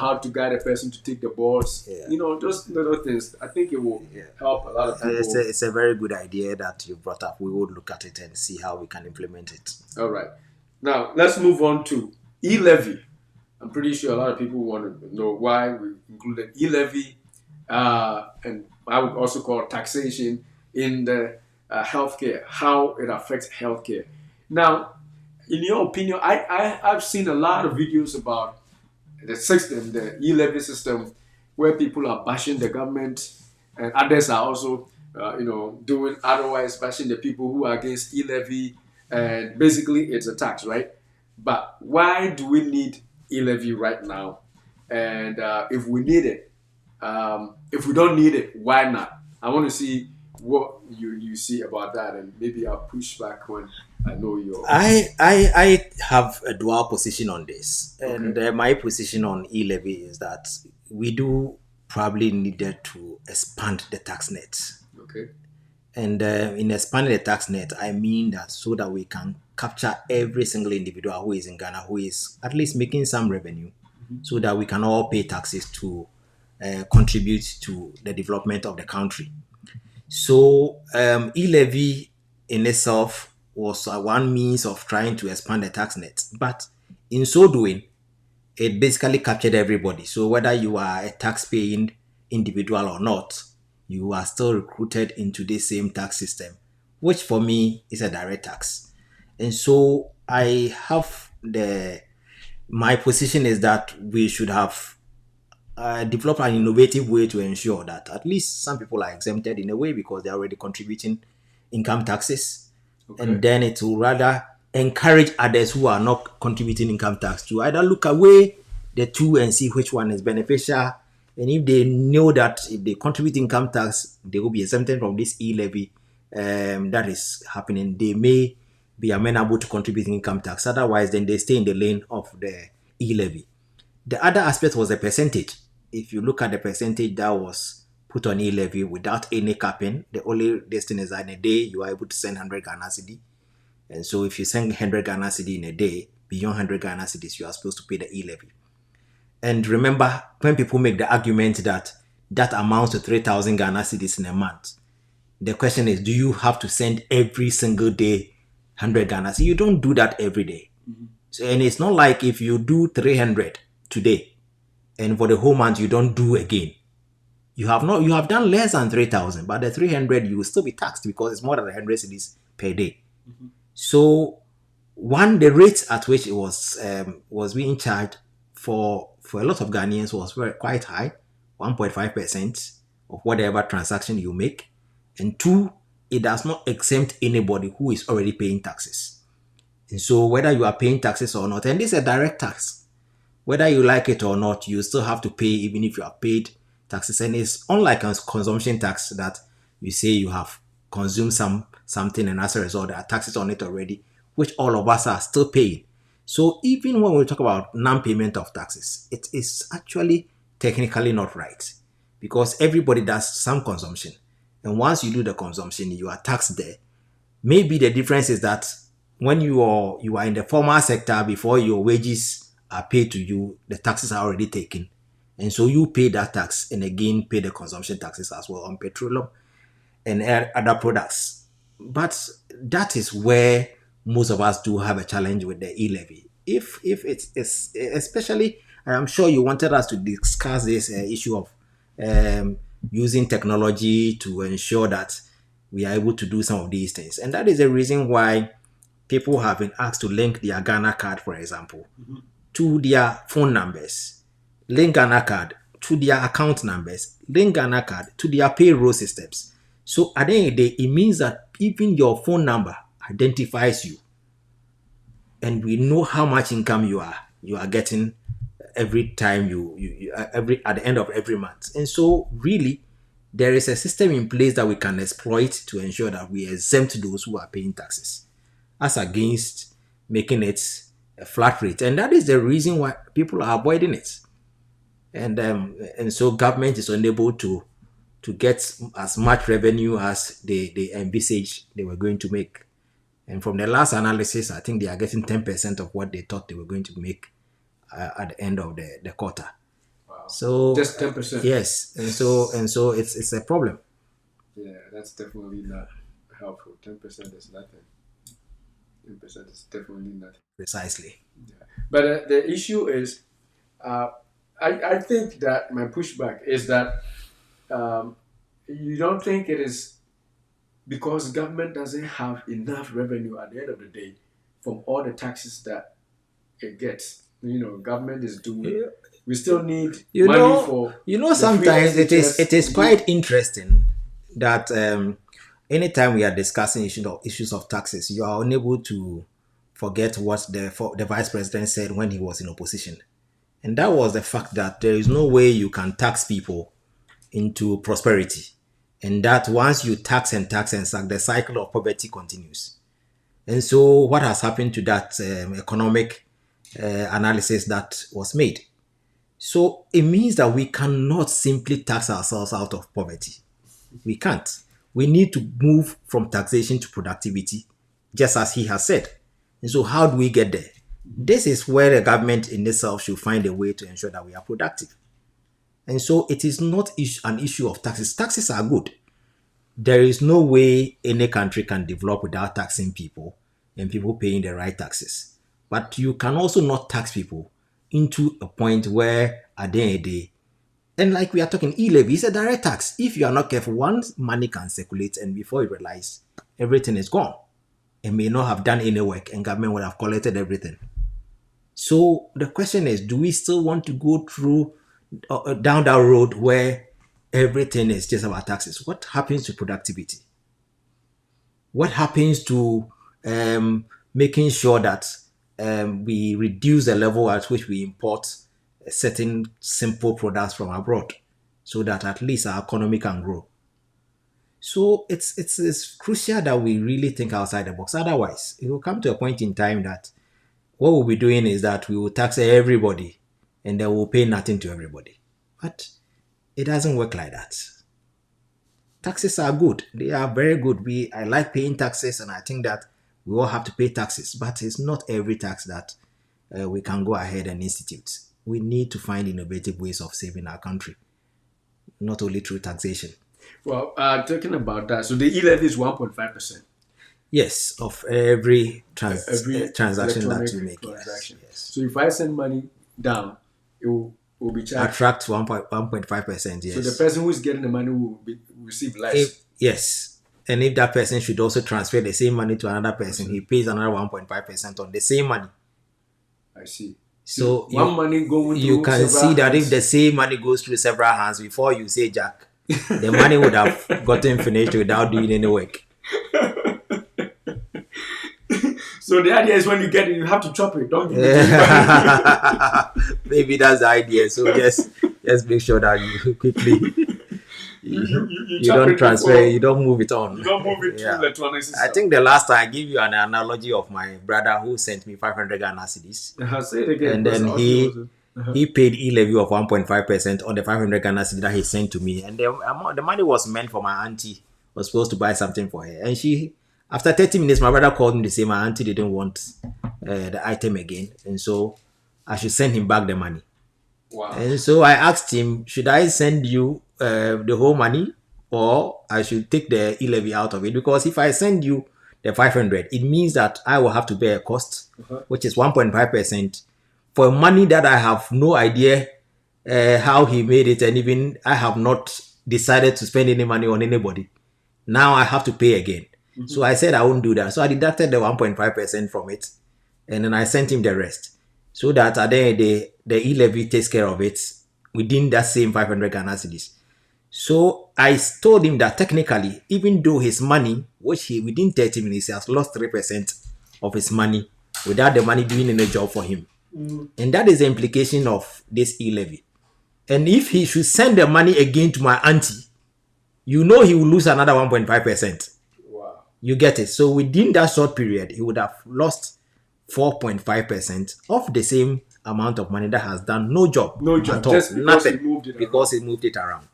how to guide a person to take the boards. yeah, Those little things. I think it will yeah. help a lot of It's people. it's a very good idea that you brought up. We would look at it and see how we can implement it. All right. Now let's move on to e-levy. I'm pretty sure a lot of people want to know why we included e-levy, and I would also call taxation in the healthcare, how it affects healthcare. Now, in your opinion, I've seen a lot of videos about the system, the e-levy system, where people are bashing the government, and others are also, doing otherwise, bashing the people who are against e-levy, and basically it's a tax, right? But why do we need e-levy right now? And if we need it, if we don't need it, why not? I want to see what you see about that, and maybe I'll push back when I know your. I have a dual position on this, and Okay. my position on e-levy is that we do probably needed to expand the tax net. Okay. And in expanding the tax net, I mean that so that we can capture every single individual who is in Ghana who is at least making some revenue, Mhm. so that we can all pay taxes to contribute to the development of the country. So e-levy in itself was one means of trying to expand the tax net, but in so doing, it basically captured everybody. So whether you are a tax-paying individual or not, you are still recruited into the same tax system, which for me is a direct tax. And so I have my position is that we should have develop an innovative way to ensure that at least some people are exempted in a way because they're already contributing income taxes. And Okay. then it will rather encourage others who are not contributing income tax to either look away the two and see which one is beneficial. And if they know that if they contribute income tax, they will be exempted from this e-levy that is happening, they may be amenable to contributing income tax. Otherwise, then they stay in the lane of the e-levy. The other aspect was the percentage. If you look at the percentage that was put on e-levy without any capping, the only destiny is that in a day you are able to send 100 Ghana cedi. And so if you send 100 Ghana cedi in a day, beyond 100 Ghana cedis, you are supposed to pay the e-levy. And remember, when people make the argument that that amounts to 3,000 Ghana cedis in a month, the question is, do you have to send every single day 100 Ghana? So you don't do that every day. So, and it's not like if you do 300 today and for the whole month you don't do again. You have done less than 3,000, but the 300 you will still be taxed because it's more than 100 cedis per day. So one, the rate at which it was being charged for a lot of Ghanaians was quite high, 1.5% of whatever transaction you make. And two, it does not exempt anybody who is already paying taxes. And so whether you are paying taxes or not, and this is a direct tax, whether you like it or not, you still have to pay even if you have paid taxes. And it's unlike a consumption tax that you say you have consumed something and as a result there are taxes on it already, which all of us are still paying. So even when we talk about non-payment of taxes, it is actually technically not right because everybody does some consumption. And once you do the consumption, you are taxed there. Maybe the difference is that when you are in the formal sector, before your wages are paid to you, the taxes are already taken. And so you pay that tax and again pay the consumption taxes as well on petroleum and other products. But that is where most of us do have a challenge with the e-levy. If it's especially, I'm sure you wanted us to discuss this issue of um, using technology to ensure that we are able to do some of these things. And that is the reason why people have been asked to link their Ghana card, for example, to their phone numbers, link Ghana card to their account numbers, link Ghana card to their payroll systems. So at the end of the day, it means that even your phone number identifies you, and we know how much income you are getting every time you every at the end of every month. And so really there is a system in place that we can exploit to ensure that we exempt those who are paying taxes as against making it a flat rate. And that is the reason why people are avoiding it. And so government is unable to get as much revenue as they envisaged they were going to make. And from the last analysis, I think they are getting 10% of what they thought they were going to make at the end of the quarter. Wow. So Just 10%. yes, and so it's a problem. Yeah, that's definitely not helpful. 10% is nothing. 10% is definitely nothing. Precisely. Yeah. But the issue is, uh, I think that my pushback is that um, you don't think it is because government doesn't have enough revenue at the end of the day from all the taxes that it gets. Government is doing. We still need You money know, for the free sometimes it is SHS. quite interesting that anytime we are discussing issues of taxes, you are unable to forget what the vice president said when he was in opposition, and that was the fact that there is no way you can tax people into prosperity, and that once you tax and tax and tax, the cycle of poverty continues. And so, what has happened to that economic analysis that was made? So it means that we cannot simply tax ourselves out of poverty. We can't. We need to move from taxation to productivity, just as he has said. And so, how do we get there? This is where the government in itself should find a way to ensure that we are productive. And so, it is not an issue of taxes. Taxes are good. There is no way any country can develop without taxing people and people paying the right taxes. But you can also not tax people into a point where at the end of the day, and like we are talking, e-levy is a direct tax. If you are not careful, once money can circulate and before you realize everything is gone and may not have done any work and government would have collected everything. So the question is, do we still want to go through down that road where everything is just about taxes, what happens to productivity? What happens to making sure that we reduce the level at which we import certain simple products from abroad so that at least our economy can grow? So it's crucial that we really think outside the box. Otherwise, it will come to a point in time that what we'll be doing is that we will tax everybody and then we'll pay nothing to everybody. But it doesn't work like that. Taxes are good. They are very good. I like paying taxes, and I think that we all have to pay taxes. But it's not every tax that we can go ahead and institute. We need to find innovative ways of saving our country, not only through taxation. Well, talking about that, so the e-levy is 1.5%. Yes, of every Every transaction that electronic you make. Yes, transaction. yes. So if I send money down, will be charged. Attract 1.5%. So the Yes. person who is getting the money will receive less. Yes. And if that person should also transfer the same money to another person, he pays another 1.5% on the same money. I see. So one money going you through can several see that hands. if the same money goes through several hands before you say Jack, the money would have gotten finished without doing any work. So the idea is when you get it, you have to chop it. Don't give it to anybody. Maybe that's the idea. So just make sure that you quickly you chop don't it transfer, before- you don't move it on. You don't move it Yeah. through electronic system. I think the last time I give you an analogy of my brother who sent me 500 Ghana cedis, Say it again. and because then audio he paid e-levy of 1.5% on the 500 Ghana cedi that he sent to me, and the money was meant for my auntie. Was supposed to buy something for her, and after 30 minutes, my brother called me to say my auntie didn't want the item again, and so I should send him back the money. Wow. And so I asked him, should I send you the whole money, or I should take the e-levy out of it? Because if I send you the 500, it means that I will have to bear a cost, which is 1.5% for money that I have no idea how he made it, and even I have not decided to spend any money on anybody. Now I have to pay again. So I said I won't do that. So I deducted the 1.5% from it, and then I sent him the rest, so that at the end of the day, the e-levy takes care of it within that same 500 Ghana cedis. So I told him that technically, even though his money, which he within 30 minutes he has lost 3% of his money without the money doing any job for him. And that is the implication of this e-levy. And if he should send the money again to my auntie, you know he will lose another 1.5%. Wow. You get it? So within that short period, he would have lost 4.5% of the same amount of money that has done no job. No job. At all. Just because Nothing. he moved it Because he moved it around.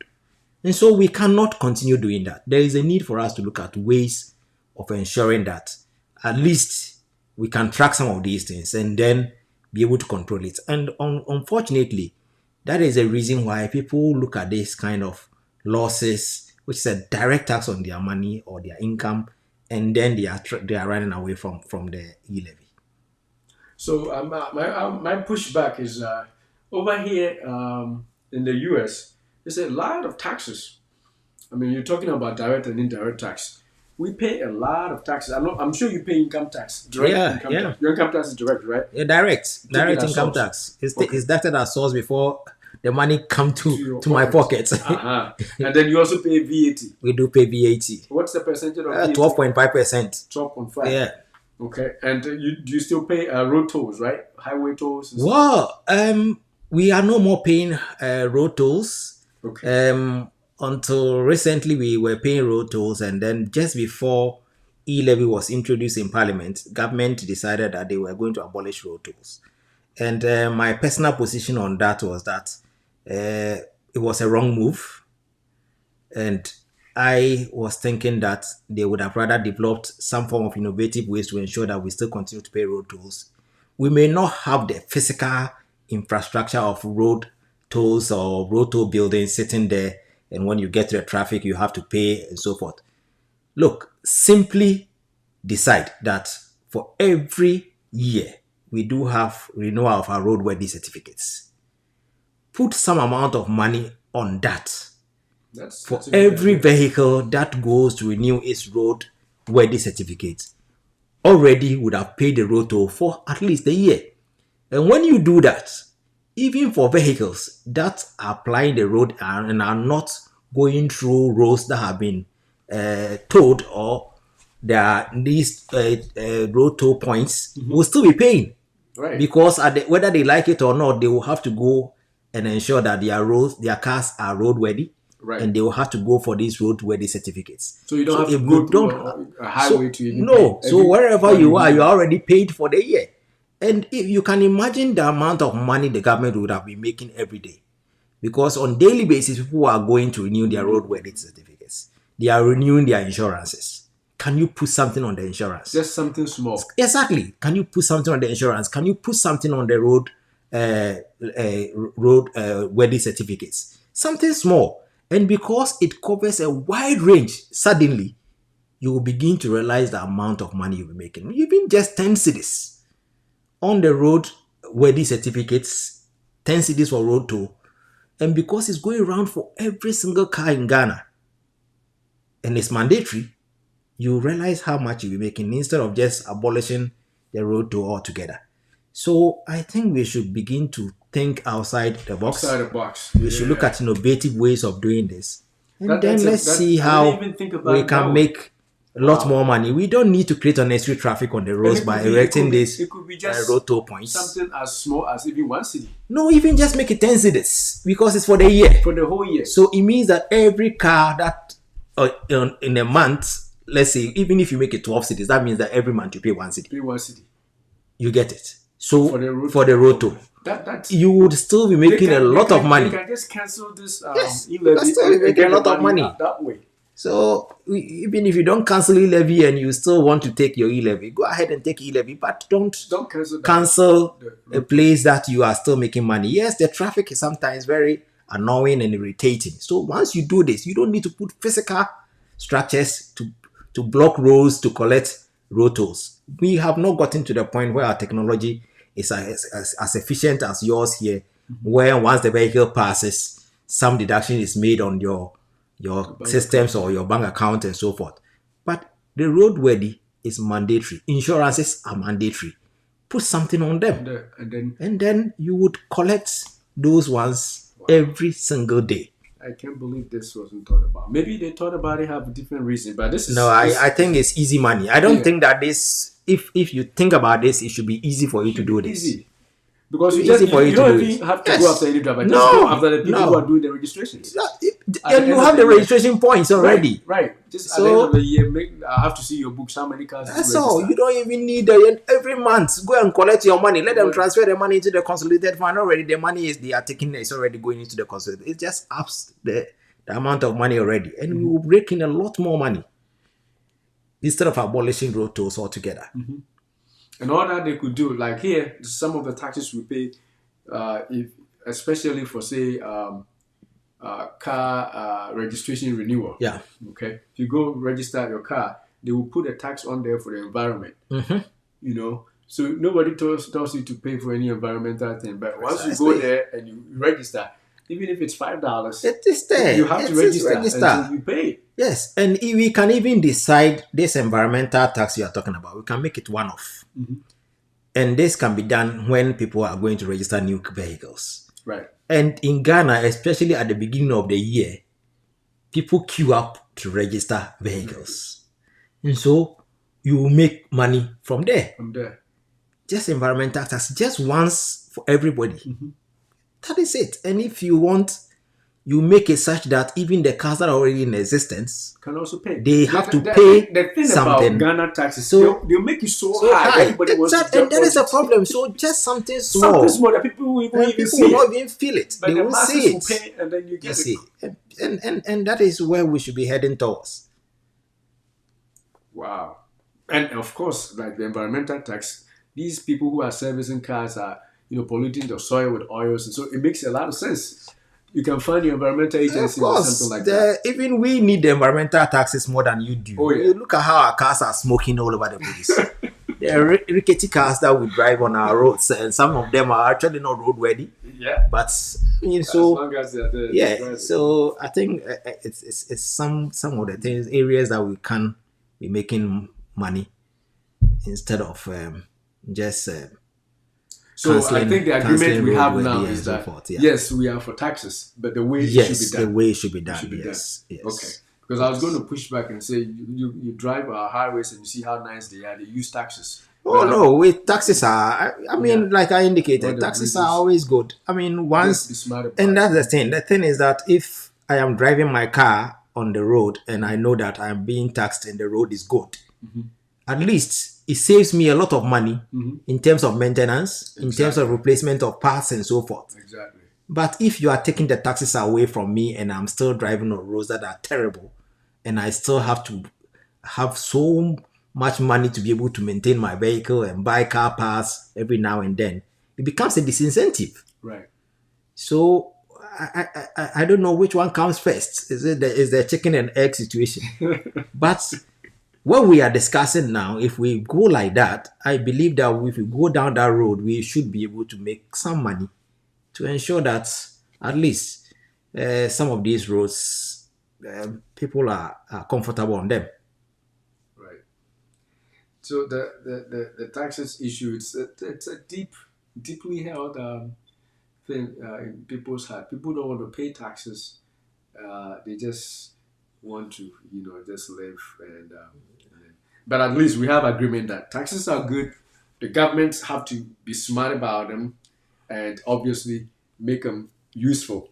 And so we cannot continue doing that. There is a need for us to look at ways of ensuring that at least we can track some of these things and then be able to control it. And unfortunately, that is a reason why people look at this kind of losses, which is a direct tax on their money or their income, and then they are running away from the e-levy. So my pushback is over here in the US, there's a lot of taxes. I mean, you're talking about direct and indirect tax. We pay a lot of taxes. I'm sure you pay income tax. Direct income tax. Your income tax is direct, right? Yeah, direct income source. tax. It's deducted as source before the money come to my pocket. And then you also pay VAT. We do pay VAT. What's the percentage of VAT? 12.5%. 12.5. Yeah. Okay. And do you still pay road tolls, right? Highway tolls. And Well, we are no more paying road tolls. Okay. Until recently, we were paying road tolls, and then just before e-levy was introduced in Parliament, government decided that they were going to abolish road tolls. And my personal position on that was that it was a wrong move, and I was thinking that they would have rather developed some form of innovative ways to ensure that we still continue to pay road tolls. We may not have the physical infrastructure of road tolls or road toll buildings sitting there, and when you get to the traffic, you have to pay and so forth. Look, simply decide that for every year, we do have renewal of our roadworthy certificates. Put some amount of money on that. For every vehicle that goes to renew its roadworthy certificate, already would have paid the road toll for at least a year. And when you do that, even for vehicles that are applying the road and are not going through roads that have been towed, or there are these road toll points, will still be paying, Right. because whether they like it or not, they will have to go and ensure that their cars are roadworthy, Right. and they will have to go for these roadworthy certificates. So you don't have if to you go through don't, a highway so to even no, pay. so wherever Everybody you are, do you that. are already paid for the year. And if you can imagine the amount of money the government would have been making every day, because on daily basis people are going to renew their roadworthy certificates, they are renewing their insurances. Can you put something on the insurance? Just something small. Exactly. Can you put something on the insurance? Can you put something on the road worthy certificates? Something small. And because it covers a wide range, suddenly you will begin to realize the amount of money you'll be making. Even just 10 cities on the road worthy certificates, 10 cities for road toll. And because it's going around for every single car in Ghana and it's mandatory, you realize how much you'll be making instead of just abolishing the road toll altogether. So I think we should begin to think outside the box. Outside the box. We should look at innovative ways of doing this. And then let's see I how didn't even think about we it that can way. make a lot more money. We don't need to create unnecessary traffic on the roads by erecting these It could be just road toll points. something as small as even one city No, even just make it 10 cities, because it's for the year. for the whole year. So it means that every car that in a month, let's say, even if you make it 12 cities, that means that every month you pay one city. Pay one city. You get it. So For the road toll, That's you would still be making a lot of money. You can just cancel this Yes, you e-levy can still be making a lot of money. that way. So even if you don't cancel e-levy and you still want to take your e-levy, go ahead and take e-levy, but don't cancel a place that you are still making money. Yes, the traffic is sometimes very annoying and irritating. So once you do this, you don't need to put physical structures to block roads to collect road tolls. We have not gotten to the point where our technology is as efficient as yours here, where once the vehicle passes, some deduction is made on your systems or your bank account and so forth. But the roadworthy is mandatory. Insurances are mandatory. Put something on them. And then you would collect those ones every single day. I can't believe this wasn't thought about. Maybe they thought about it, have a different reason, but this is... No, I think it's easy money. I don't think that this, if you think about this, it should be easy for you to do this. Easy. Because you don't even have to go after any driver. Just go after the people who are doing the registrations. And you have the registration points already. Right. Just at the end of the year, I have to see your books, how many cars that's all. You don't even need every month. Go and collect your money. Let them transfer the money into the consolidated fund already. The money they are taking is already going into the consolidated. It just ups the amount of money already. And we will break in a lot more money instead of abolishing road tolls altogether. And all that they could do, like here, some of the taxes we pay, if especially for say car registration renewal. Yeah. Okay. If you go register your car, they will put a tax on there for the environment. You know, so nobody tells you to pay for any environmental thing. But once you go there and you register, even if it's $5, it is there. You have to register until you pay. Yes, and we can even decide this environmental tax you are talking about. We can make it one-off. And this can be done when people are going to register new vehicles. Right. And in Ghana, especially at the beginning of the year, people queue up to register vehicles. And so you will make money from there. Just environmental tax, just once for everybody. That is it. And if you want, you make it such that even the cars that are already in existence can also pay. They have to pay the thing something. About Ghana taxes, so they'll make it so high. Everybody wants to and that is a problem. So just something small. Something small that people will not even feel it. But they won't see it. Will pay, and then you get it. And that is where we should be heading towards. Wow. And of course, like the environmental tax, these people who are servicing cars are polluting the soil with oils, and so it makes a lot of sense. You can find your environmental agency or something like that. Even we need the environmental taxes more than you do. Oh, yeah. You look at how our cars are smoking all over the place. There are rickety cars that we drive on our roads, and some of them are actually not roadworthy. Yeah. But as long as they're so I think it's some of the things, areas that we can be making money instead of just So I think the agreement canceling we have now roadworthy is and so that forth. Yeah. yes, we are for taxes, but the way it should be Yes, the done, way it should be it done. should be done. Yes. Okay. Yes. Because I was going to Yes. push back and say you drive our highways and you see how nice they are. They use taxes, but Oh no, with taxes are. I yeah, mean, like I all indicated, the taxes are bridges. always good. I mean, Just be once, smart and about it. that's the thing. The thing is that if I am driving my car on the road and I know that I am being taxed and the road is good, Mm-hmm. at least it saves me a lot of money Mm-hmm. in terms of maintenance, in terms of Exactly. replacement of parts and so forth. Exactly. But if you are taking the taxes away from me and I'm still driving on roads that are terrible, and I still have to have so much money to be able to maintain my vehicle and buy car parts every now and then, it becomes a disincentive. Right. So I don't know which one comes first. Is the chicken and egg situation? But what we are discussing now, if we go like that, I believe that if we go down that road, we should be able to make some money to ensure that at least some of these roads, people are comfortable on them. Right. So the taxes issue, it's a deeply held thing in people's heart. People don't want to pay taxes. They just want to, just live and but at least we have agreement that taxes are good. The governments have to be smart about them and obviously make them useful.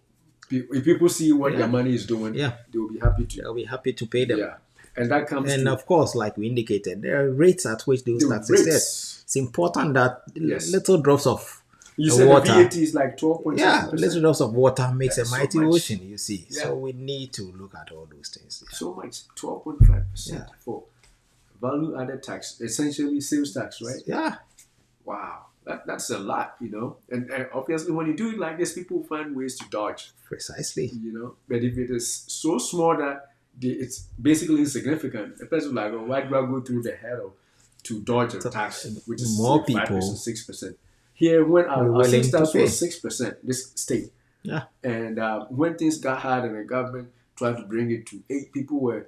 If people see what their Yeah, money is doing, yeah, they will be happy to. they'll be happy to pay them. Yeah, and that comes And to of course, like we indicated, there are rates at which those the taxes. Yes, rates. it's important that Yes, little drops of you said the water, VAT is like twelve point yeah, something little percent. drops of water makes a That's so mighty much. ocean. You see, Yeah, so we need to look at all those things. so much. 12.5% Yeah, for value added tax, essentially sales tax, right? yeah, Wow, that's a lot, And obviously, when you do it like this, people find ways to dodge, precisely. But if it is so small that it's basically insignificant, a person like, oh, why do I go through the hell to dodge a So tax, which is say more 5%, people 6%? Here, when will be our sales willing to tax was pay. 6%, this state, Yeah, and when things got hard and the government tried to bring it to 8, people were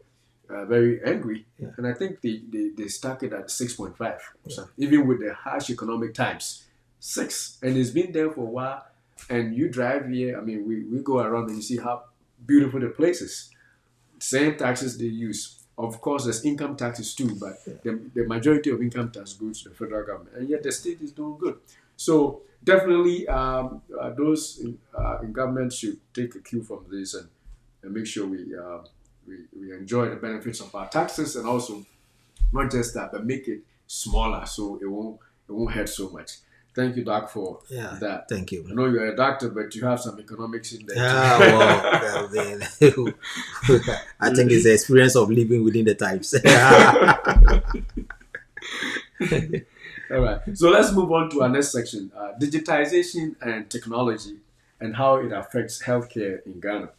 very angry. yeah, And I think they stuck it at 6.5 or something, even with the harsh economic times. 6. And it's been there for a while. And you drive here, I mean, we go around and you see how beautiful the place is. Same taxes they use. Of course, there's income taxes too, but the majority of income tax goes to the federal government, and yet the state is doing good. So definitely, those in government should take a cue from this and make sure we enjoy the benefits of our taxes, and also not just that, but make it smaller so it won't hurt so much. Thank you, Doc, for yeah. that. Thank I you. know you're a doctor, but you have some economics in there Yeah, well, then, I think it's too. the experience of living within the times. All right. So let's move on to our next section: digitization and technology, and how it affects healthcare in Ghana.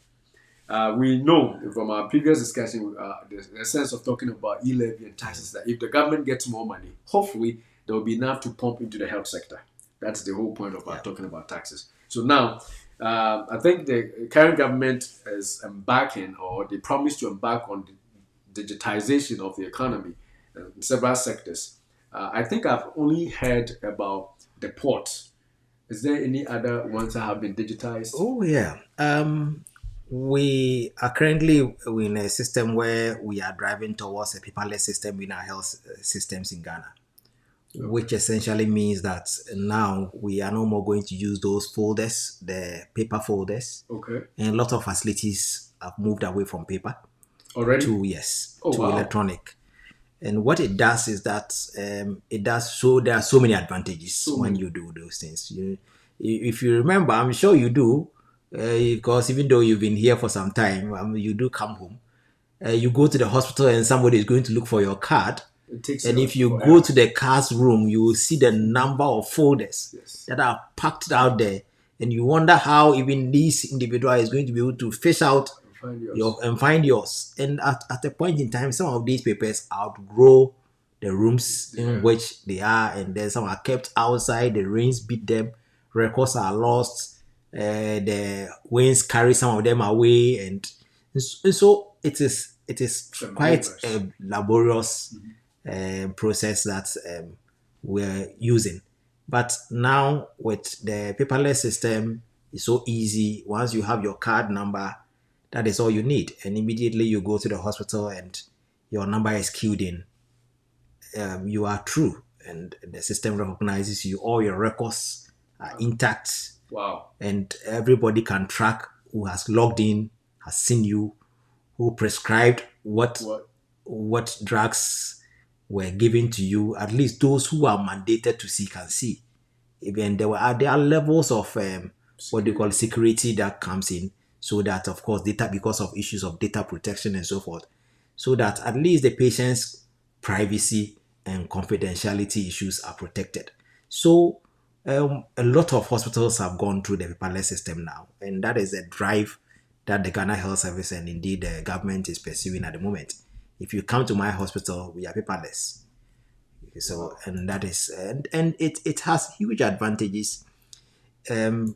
We know from our previous discussion, the sense of talking about e-levy and taxes, that if the government gets more money, hopefully there will be enough to pump into the health sector. That's the whole point of our Yeah. talking about taxes. So now, I think the current government is embarking, or they promise to embark on the digitization of the economy in several sectors. I think I've only heard about the ports. Is there any other ones that have been digitized? Oh yeah. We are currently in a system where we are driving towards a paperless system in our health systems in Ghana, Okay. which essentially means that now we are no more going to use those folders, the paper folders, Okay. and a lot of facilities have moved away from paper Already? to yes Oh to wow. electronic. And what it does is that it does so there are so many advantages So when many. you do those things. If you remember, I'm sure you do, because even though you've been here for some time, you do come home. You go to the hospital and somebody is going to look for your card. It takes And if you go forever. to the cards room, you will see the number of folders Yes. that are packed out there. And you wonder how even this individual is going to be able to fish out And find yours. and find yours. And at a point in time, some of these papers outgrow the rooms in Yeah. which they are, and then some are kept outside. The rains beat them, records are lost, the winds carry some of them away, and so it is Some quite papers. a laborious process that we're using. But now with the paperless system, it's so easy. Once you have your card number, that is all you need. And immediately you go to the hospital and your number is queued in. You are true. And the system recognizes you. All your records are intact. Wow. And everybody can track who has logged in, has seen you, who prescribed What? what drugs were given to you. At least those who are mandated to see can see. Even there are levels of what they call Security. security that comes in, so that of course data, because of issues of data protection and so forth, so that at least the patient's privacy and confidentiality issues are protected. So a lot of hospitals have gone through the paperless system now, and that is a drive that the Ghana Health Service and indeed the government is pursuing at the moment. If you come to my hospital, we are paperless. So, Wow. and that is, and it has huge advantages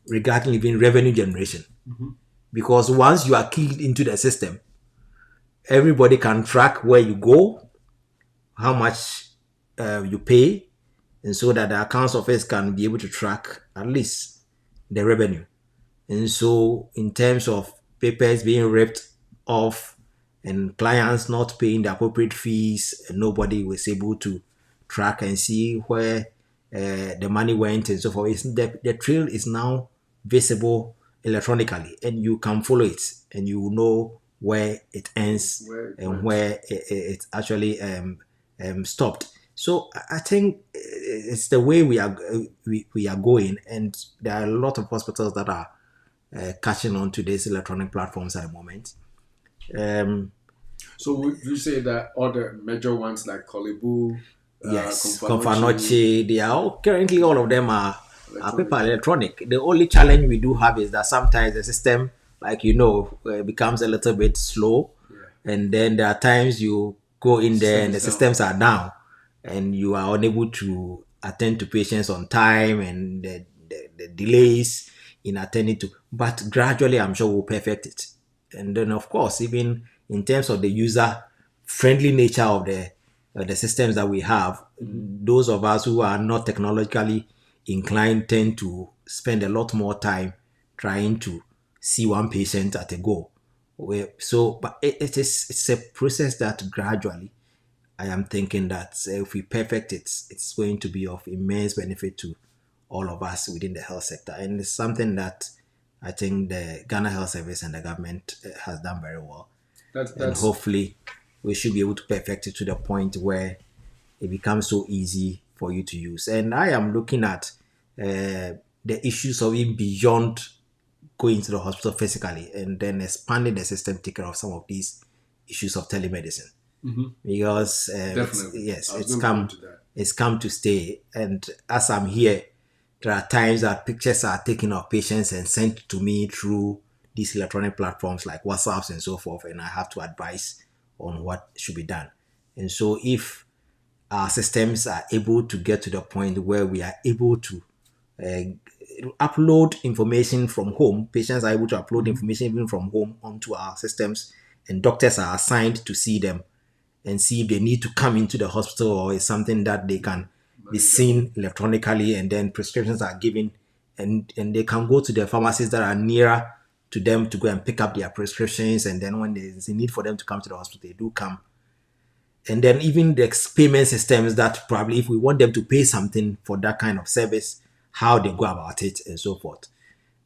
regarding even revenue generation, because once you are keyed into the system, everybody can track where you go, how much you pay, and so that the accounts office can be able to track at least the revenue. And so, in terms of papers being ripped off and clients not paying the appropriate fees, and nobody was able to track and see where the money went and so forth. The trail is now visible electronically, and you can follow it, and you know where it ends Where it and went. where it actually stopped. So I think it's the way we are going, and there are a lot of hospitals that are catching on to these electronic platforms at the moment. Um, So would you say that all the major ones like Kolebu, yes, Confanochi, Confanoche, they are all, currently all of them are electronic? paper electronic. The only challenge we do have is that sometimes the system, like becomes a little bit slow, Yeah. and then there are times you go in there System and the is down. systems are down, and you are unable to attend to patients on time, and the delays in attending to. But gradually, I'm sure we'll perfect it. And then, of course, even in terms of the user friendly nature of the systems that we have, those of us who are not technologically inclined tend to spend a lot more time trying to see one patient at a go. But it's a process that gradually I am thinking that if we perfect it, it's going to be of immense benefit to all of us within the health sector. And it's something that I think the Ghana Health Service and the government has done very well. And That's hopefully, we should be able to perfect it to the point where it becomes so easy for you to use. And I am looking at the issues of it beyond going to the hospital physically, and then expanding the system to take care of some of these issues of telemedicine, because definitely. I was it's going to go come into that. to stay. And as I'm here, there are times that pictures are taken of patients and sent to me through these electronic platforms like WhatsApps and so forth, and I have to advise on what should be done. And so if our systems are able to get to the point where we are able to uh, upload information from home. Patients are able to upload information even from home onto our systems, and doctors are assigned to see them and see if they need to come into the hospital, or is something that they can be Manage at home. seen electronically, and then prescriptions are given, and they can go to the pharmacies that are nearer to them to go and pick up their prescriptions. And then when there's a need for them to come to the hospital, they do come. And then even the payment systems that probably if we want them to pay something for that kind of service, how they go about it and so forth.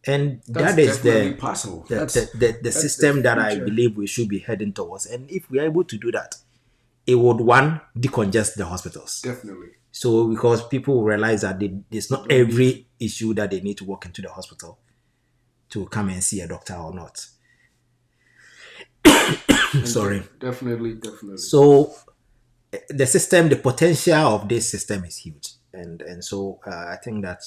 And That's that is definitely possible. the That's the system that I future. believe we should be heading towards. And if we are able to do that, it would, one, decongest the hospitals. Definitely. So because people will realize that it's They not don't need to. every issue that they need to walk into the hospital to come and see a doctor or not. And Sorry. definitely. So the system, the potential of this system is huge, and so I think that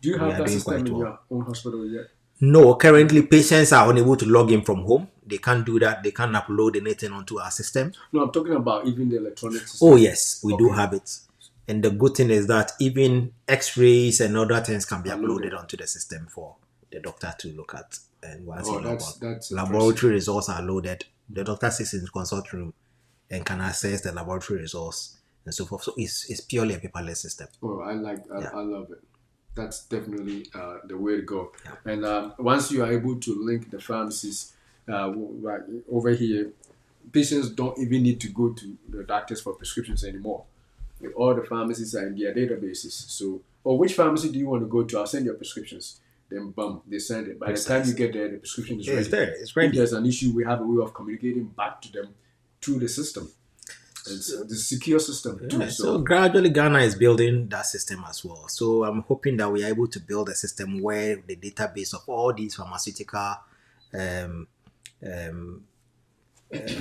Do you we have are that doing system quite in well. your own hospital yet? No, currently No. patients are unable to log in from home. They can't do that. They can't upload anything onto our system. No, I'm talking about even the electronic Oh system. yes, we do Okay. have it. And the good thing is that even X-rays and other things can be I loaded. uploaded onto the system for the doctor to look at. And once he Oh, log on, that's impressive. laboratory results are loaded. The doctor sits in the consult room and can access the laboratory results and so forth. So it's purely a paperless system. Oh, Yeah. I love it. That's definitely the way to go. Yeah. And once you are able to link the pharmacies, like over here, patients don't even need to go to the doctors for prescriptions anymore. All the pharmacies are in their databases. So, or which pharmacy do you want to go to? I'll send your prescriptions. Then, bum, they send it. By the time you Precisely. get there, the prescription is Yeah, it's ready. there. It's If ready. there's an issue, we have a way of communicating back to them through the system. It's the secure system too. Yeah, so So, gradually Ghana is building that system as well. So I'm hoping that we are able to build a system where the database of all these pharmaceutical um, um,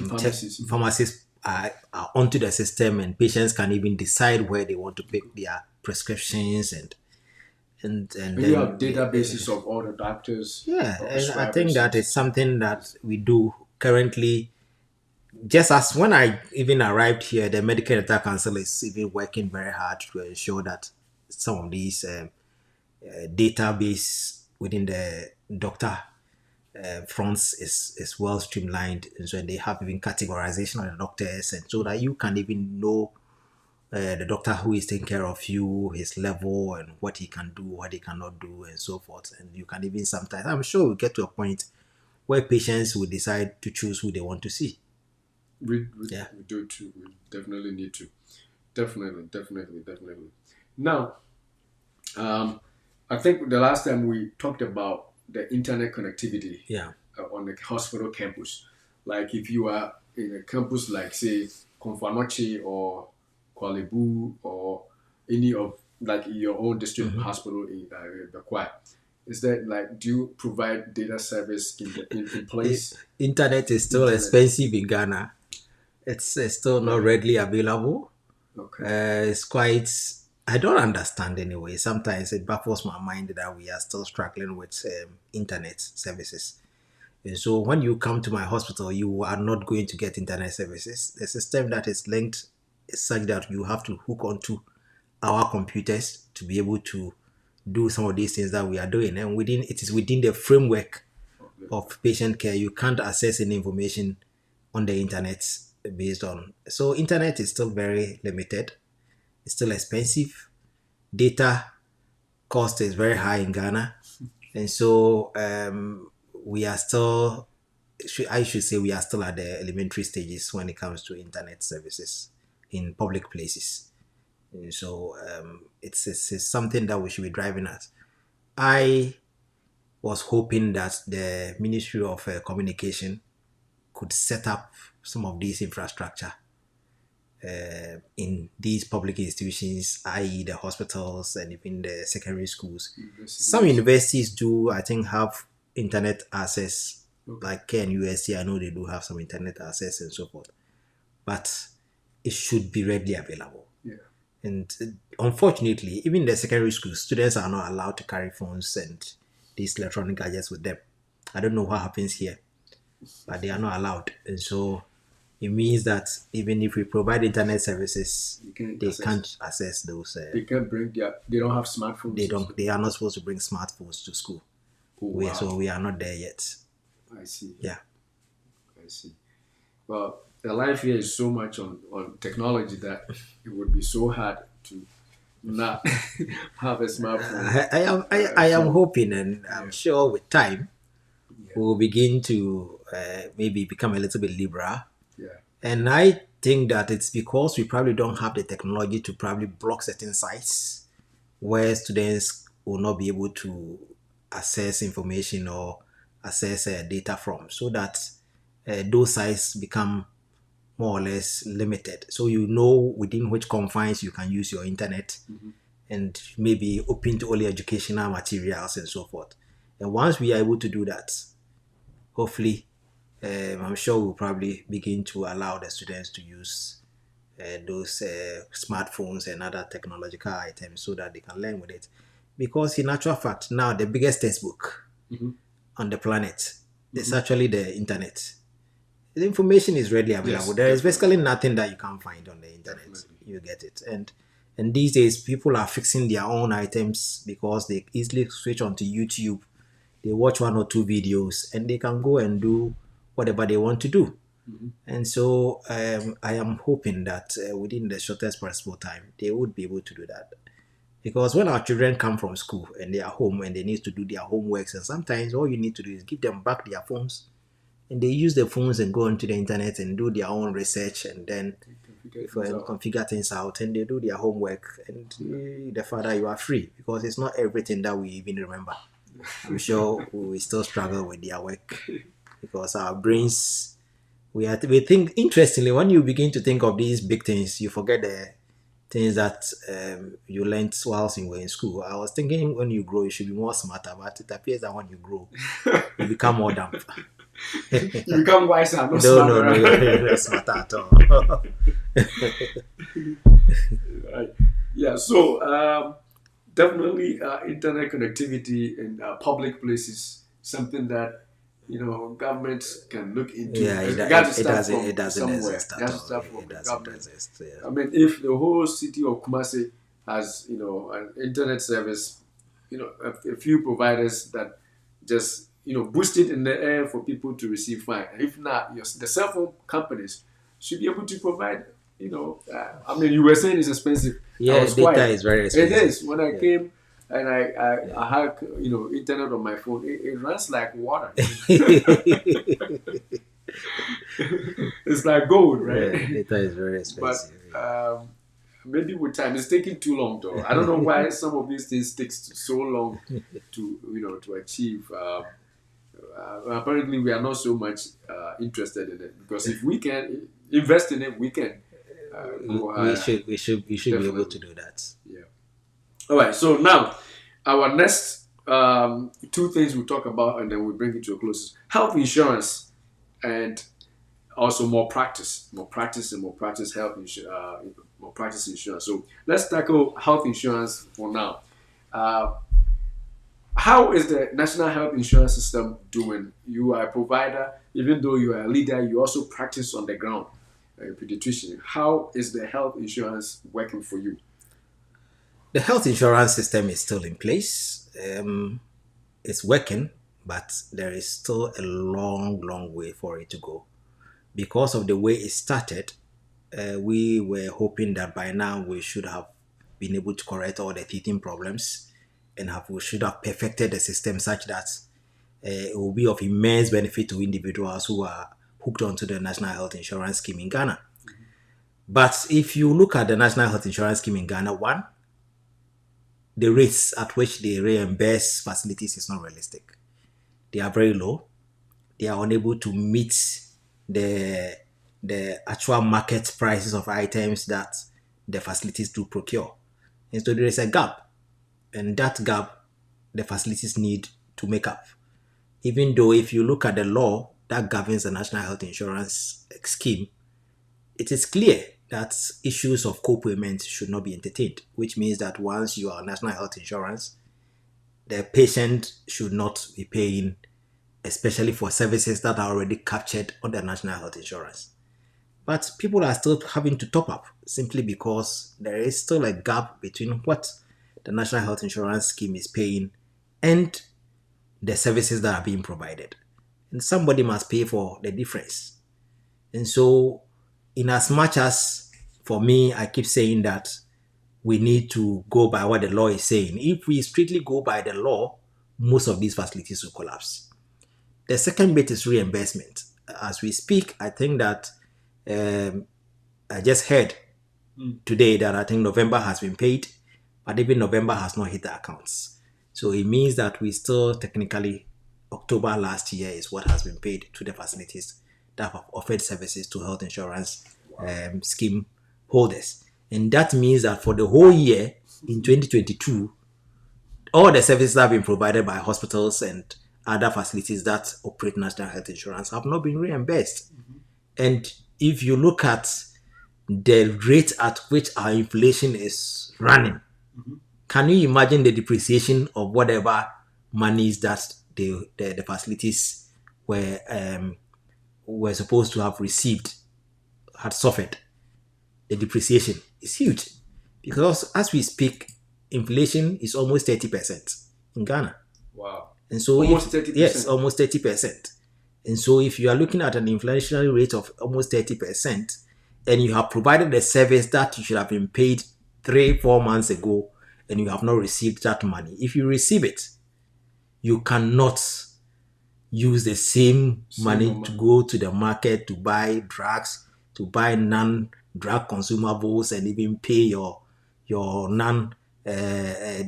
pharmacies. Mhm. pharmacies are onto the system, and patients can even decide where they want to pick their prescriptions, and And you have then databases of all the doctors yeah, or and I think prescribers. that is something that we do currently. Just as when I even arrived here, the Medical Data Council is even working very hard to ensure that some of these database within the doctor fronts is well streamlined, and so they have even categorization of the doctors, and so that you can even know the doctor who is taking care of you, his level, and what he can do, what he cannot do, and so forth. And you can even sometimes, I'm sure, we'll get to a point where patients will decide to choose who they want to see. Yeah. We do too. We definitely need to. Definitely, definitely, definitely. Now, um, I think the last time we talked about the internet connectivity Yeah. on the hospital campus. Like if you are in a campus like say Konfanoche or Kwalebu or any of like your own district Mhm. hospital in Bekwai, is that like do you provide data service in place? Internet is still Internet. expensive in Ghana. It's still not Okay. readily available. Okay. It's quite, I don't understand anyway. Sometimes it baffles my mind that we are still struggling with internet services. And so when you come to my hospital, you are not going to get internet services. The system that is linked is such that you have to hook onto our computers to be able to do some of these things that we are doing. And within it is within the framework Okay. of patient care. You can't access any information on the internet based on. So internet is still very limited. It's still expensive. Data cost is very high in Ghana, and so we are still. I should say we are still at the elementary stages when it comes to internet services in public places. And so it's something that we should be driving at. I was hoping that the Ministry of Communication could set up some of these infrastructure in these public institutions, i.e., the hospitals and even the secondary schools. Some Universities. universities do, I think, have internet access, Okay. like KNUST. I know they do have some internet access and so forth, but it should be readily available. Yeah. And unfortunately, even the secondary schools, students are not allowed to carry phones and these electronic gadgets with them. I don't know what happens here, but they are not allowed. And so it means that even if we provide internet services, You can they access. can't access those. They can't bring their. They don't have They smartphones also. don't. They are not supposed to bring smartphones to school. Oh So wow. we are not there yet. I see. Yeah. I see. Well, the life here is so much on technology that it would be so hard to not have a smartphone. I am So hoping, and I'm yeah, sure with time yeah, we will begin to maybe become a little bit liberal. yeah. And I think that it's because we probably don't have the technology to probably block certain sites where students will not be able to access information or access data from, so that those sites become more or less limited. So you know within which confines you can use your internet Hmm. and maybe open to only educational materials and so forth. And once we are able to do that, hopefully, I'm sure we'll probably begin to allow the students to use those smartphones and other technological items so that they can learn with it. Because in actual fact, now the biggest textbook Hmm. on the planet is Hmm. actually the internet. The information is readily available. Yes, There is definitely, basically nothing that you can't find on the internet. definitely. You get it. And these days people are fixing their own items because they easily switch onto YouTube. They watch one or two videos and they can go and do whatever they want to do. Hmm. And so I am hoping that within the shortest possible time, they would be able to do that. Because when our children come from school and they are home and they need to do their homeworks, and sometimes all you need to do is give them back their phones, and they use the phones and go onto the internet and do their own research, and then Figure if things out. configure things out, and they do their homework, and the father, you are free, because it's not everything that we even remember. I'm sure we still struggle with their work because our brains, we think, interestingly, when you begin to think of these big things, you forget the things that you learned whilst you were in school. I was thinking when you grow, you should be more smarter, but it appears that when you grow, you become more dumb. You become wiser, not No, no, no, smarter. you're not smarter at all. Right. Yeah, so definitely internet connectivity in public places, something that governments can look into. Yeah, It got to start it from doesn't somewhere. exist It at has to all. start from It the doesn't government. exist. Yeah. I mean, if the whole city of Kumasi has an internet service, a few providers that just boost it in the air for people to receive, fine. If not, the cell phone companies should be able to provide. I mean, you were saying it's expensive. I Yeah, was data quiet. is very It expensive. is. When I Yeah. came and Yeah. I had internet on my phone, it runs like water. It's like gold, right? Yeah, data is very But expensive. maybe with time, it's taking too long, though. I don't know why some of these things takes so long to achieve. Apparently, we are not so much interested in it, because if we can invest in it, we can go higher. We should be able to Definitely, do that. yeah. All right. So now, our next two things we'll talk about, and then we bring it to a close: is health insurance, and also more practice, and more practice more practice insurance. So let's tackle health insurance for now. Uh, how is the national health insurance system doing? You are a provider, even though you are a leader, you also practice on the ground, pediatrician. How is the health insurance working for you? The health insurance system is still in place. It's working, but there is still a long, long way for it to go. Because of the way it started, we were hoping that by now we should have been able to correct all the teething problems, and we should have perfected the system such that it will be of immense benefit to individuals who are hooked onto the National Health Insurance Scheme in Ghana. But if you look at the National Health Insurance Scheme in Ghana, one, the rates at which they reimburse facilities is not realistic. They are very low. They are unable to meet the actual market prices of items that the facilities do procure. And so there is a gap, and that gap the facilities need to make up. Even though if you look at the law that governs the National Health Insurance Scheme, it is clear that issues of co-payment should not be entertained, which means that once you are national health insurance, the patient should not be paying, especially for services that are already captured under national health insurance. But people are still having to top up simply because there is still a gap between what the National Health Insurance Scheme is paying and the services that are being provided. And somebody must pay for the difference. And so, in as much as for me, I keep saying that we need to go by what the law is saying. If we strictly go by the law, most of these facilities will collapse. The second bit is reimbursement. As we speak, I think that I just heard today that I think November has been paid, but even November has not hit the accounts. So it means that we still technically, October last year is what has been paid to the facilities that have offered services to health insurance scheme holders. And that means that for the whole year in 2022, all the services that have been provided by hospitals and other facilities that operate national health insurance have not been reimbursed. And if you look at the rate at which our inflation is running, can you imagine the depreciation of whatever monies that the facilities were supposed to have received had suffered? The depreciation is huge because as we speak, inflation is almost 30% in Ghana. Wow. And so, Almost yes, 30%. almost 30%. And so, if you are looking at an inflationary rate of almost 30%, and you have provided a service that you should have been paid 3-4 months ago, and you have not received that money, if you receive it, you cannot use the same Same money to amount. go to the market to buy drugs, to buy non-drug consumables, and even pay your non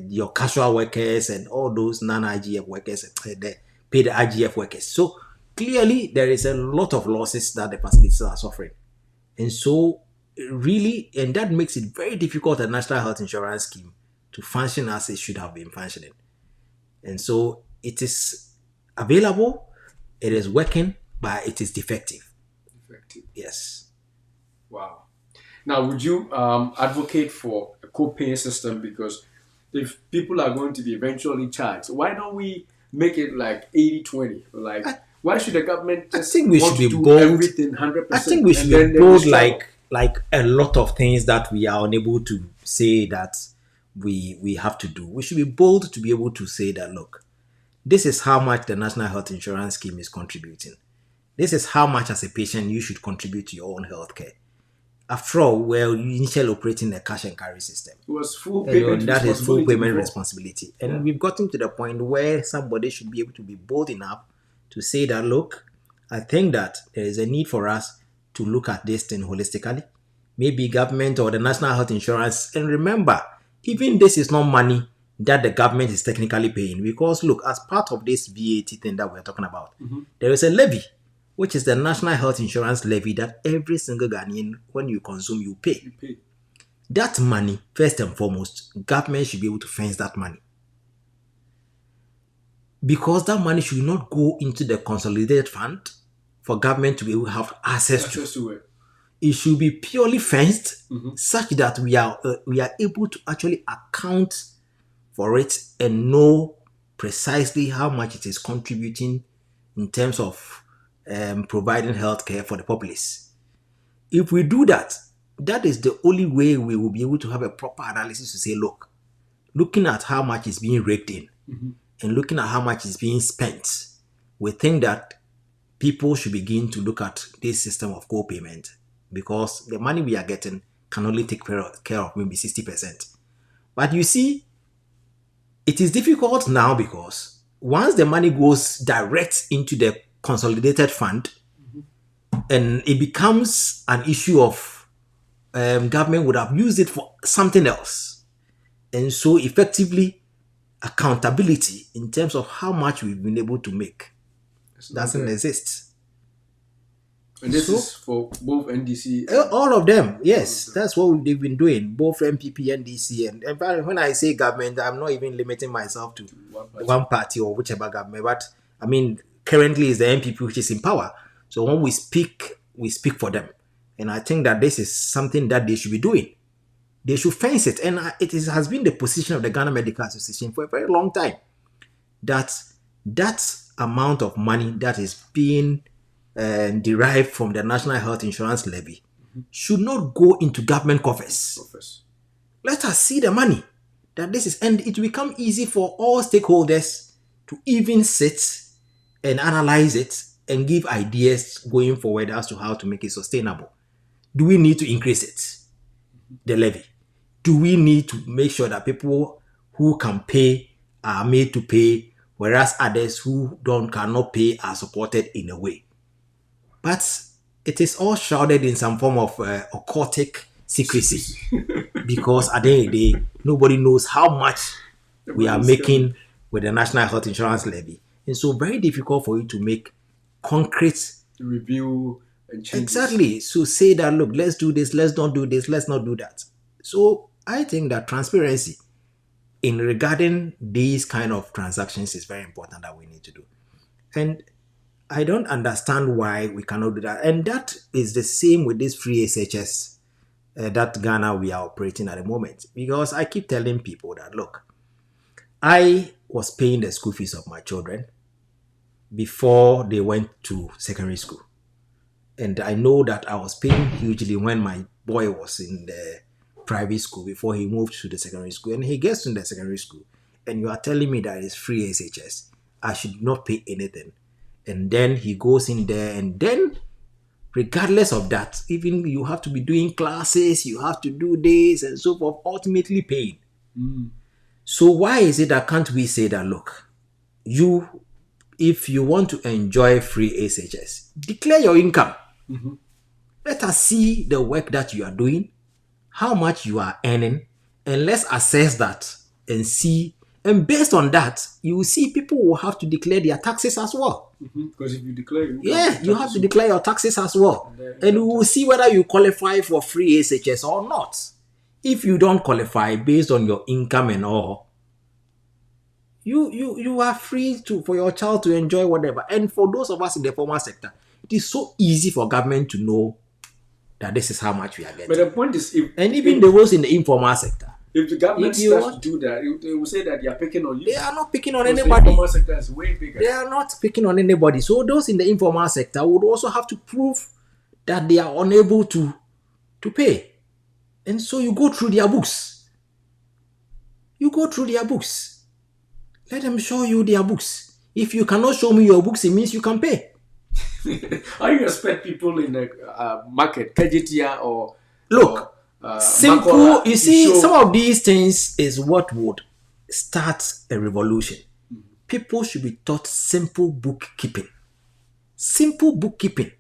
your casual workers and all those non-IGF workers, pay the IGF workers. So clearly, there is a lot of losses that the facilities are suffering, and so really, and that makes it very difficult a national health insurance scheme to function as it should have been functioning. And so it is available, it is working, but it is defective. Effective. Yes. Wow. Now, would you advocate for a co-paying system? Because if people are going to be eventually charged, why don't we make it like 80-20? Like, I, why should the government I just think we want should to be do bold. everything I 100% think we and should be then we bold struggle? like a lot of things that we are unable to say that we have to do. We should be bold to be able to say that look, this is how much the National Health Insurance Scheme is contributing. This is how much as a patient you should contribute to your own healthcare. After all, we're initially operating a cash and carry system. It was full And payment that is full responsibility payment before. responsibility. And Yeah. we've gotten to the point where somebody should be able to be bold enough to say that, look, I think that there is a need for us to look at this thing holistically. Maybe government or the National Health Insurance. And remember, even this is not money that the government is technically paying. Because look, as part of this VAT thing that we're talking about, there is a levy, which is the National Health Insurance levy that every single Ghanaian, when you consume, you pay. You pay. That money, first and foremost, government should be able to fence that money. Because that money should not go into the consolidated fund for government to be able to have access to. Access to it. It should be purely fenced such that we are able to actually account for it and know precisely how much it is contributing in terms of providing healthcare for the populace. If we do that, that is the only way we will be able to have a proper analysis to say, look, looking at how much is being raked in and looking at how much is being spent, we think that people should begin to look at this system of co-payment because the money we are getting can only take care of maybe 60%. But you see, it is difficult now because once the money goes direct into the consolidated fund and it becomes an issue of government would have used it for something else. And so effectively, accountability in terms of how much we've been able to make doesn't exist. And this is for both NDC. All of them, yes. That's what they've been doing, both MPP, NDC. And when I say government, I'm not even limiting myself to one party or whichever government. But I mean, currently is the MPP which is in power. So when we speak for them. And I think that this is something that they should be doing. They should fence it. And has been the position of the Ghana Medical Association for a very long time that amount of money that is being derived from the National Health Insurance levy should not go into government coffers. Let us see the money that this is, and it will become easy for all stakeholders to even sit and analyze it and give ideas going forward as to how to make it sustainable. Do we need to increase it, the levy? Do we need to make sure that people who can pay are made to pay, whereas others who cannot pay are supported in a way? But it is all shrouded in some form of occultic secrecy because at the end of the day, nobody knows how much we are making with the National Health Insurance levy. And so very difficult for you to make concrete review and changes. Exactly. So say that, look, let's do this, let's not do this, let's not do that. So I think that transparency in regarding these kind of transactions is very important that we need to do. And I don't understand why we cannot do that. And that is the same with this free SHS that Ghana we are operating at the moment. Because I keep telling people that, look, I was paying the school fees of my children before they went to secondary school. And I know that I was paying hugely when my boy was in the private school before he moved to the secondary school. And he gets to the secondary school. And you are telling me that it's free SHS. I should not pay anything. And then he goes in there, and then regardless of that, even you have to be doing classes, you have to do this and so forth, ultimately paying. So why is it that can't we say that, look, you, if you want to enjoy free SHS, declare your income. Mm-hmm. Let us see the work that you are doing, how much you are earning, and let's assess that and see. And based on that, you will see people will have to declare their taxes as well. Because if you declare your income, Yeah, you have to declare your taxes as well. And we will see whether you qualify for free SHS or not. If you don't qualify based on your income and all, you are free to for your child to enjoy whatever. And for those of us in the formal sector, it is so easy for government to know that this is how much we are getting. But the point is, and even those in the informal sector, if the government starts to do that, they will say that they are picking on you. They are not picking on because anybody. The informal sector is way bigger. They are not picking on anybody. So those in the informal sector would also have to prove that they are unable to pay. And so you go through their books. You go through their books. Let them show you their books. If you cannot show me your books, it means you can pay. How do you expect people in the market, KGTR or... Look, simple, Makola, you see, some of these things is what would start a revolution. People should be taught simple bookkeeping. Simple bookkeeping.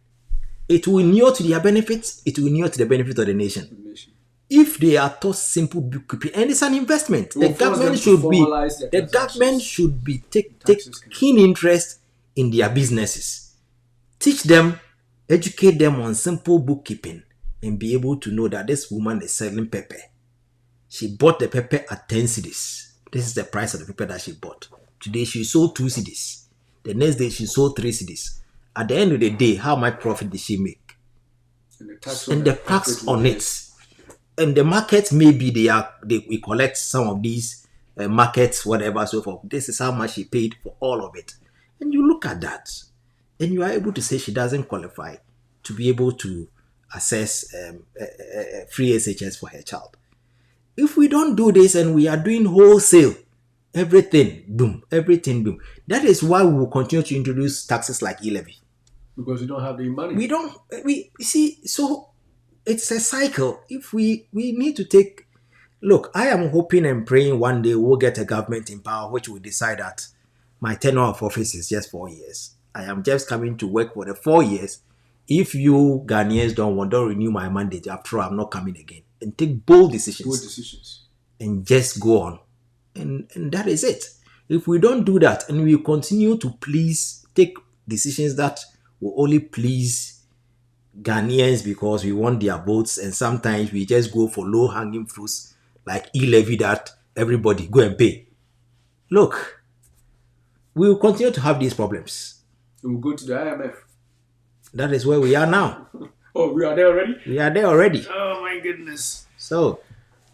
It will inure to their benefits. It will inure to the benefit of the nation. If they are taught simple bookkeeping, and it's an investment, the government should be take keen interest in their businesses. Teach them, educate them on simple bookkeeping, and be able to know that this woman is selling pepper. She bought the pepper at 10 cedis. This is the price of the pepper that she bought. Today she sold 2 cedis. The next day she sold 3 cedis. At the end of the day, how much profit did she make? And the tax on it. And the market, maybe we collect some of these markets, whatever, so forth. This is how much she paid for all of it. And you look at that, and you are able to say she doesn't qualify to be able to assess free SHS for her child. If we don't do this and we are doing wholesale, everything boom. That is why we will continue to introduce taxes like e-levy. Because we don't have the money. We see, so it's a cycle. If we need to take, look, I am hoping and praying one day we'll get a government in power which will decide that my tenure of office is just 4 years. I am just coming to work for the 4 years. If you Ghanaians don't renew my mandate, after all, I'm not coming again. And take bold decisions. And just go on. And that is it. If we don't do that and we continue to take decisions that will only please Ghanaians because we want their votes, and sometimes we just go for low-hanging fruits like e-levy that everybody go and pay. Look, we will continue to have these problems. We'll go to the IMF. That is where we are now. Oh, we are there already? We are there already. Oh my goodness. So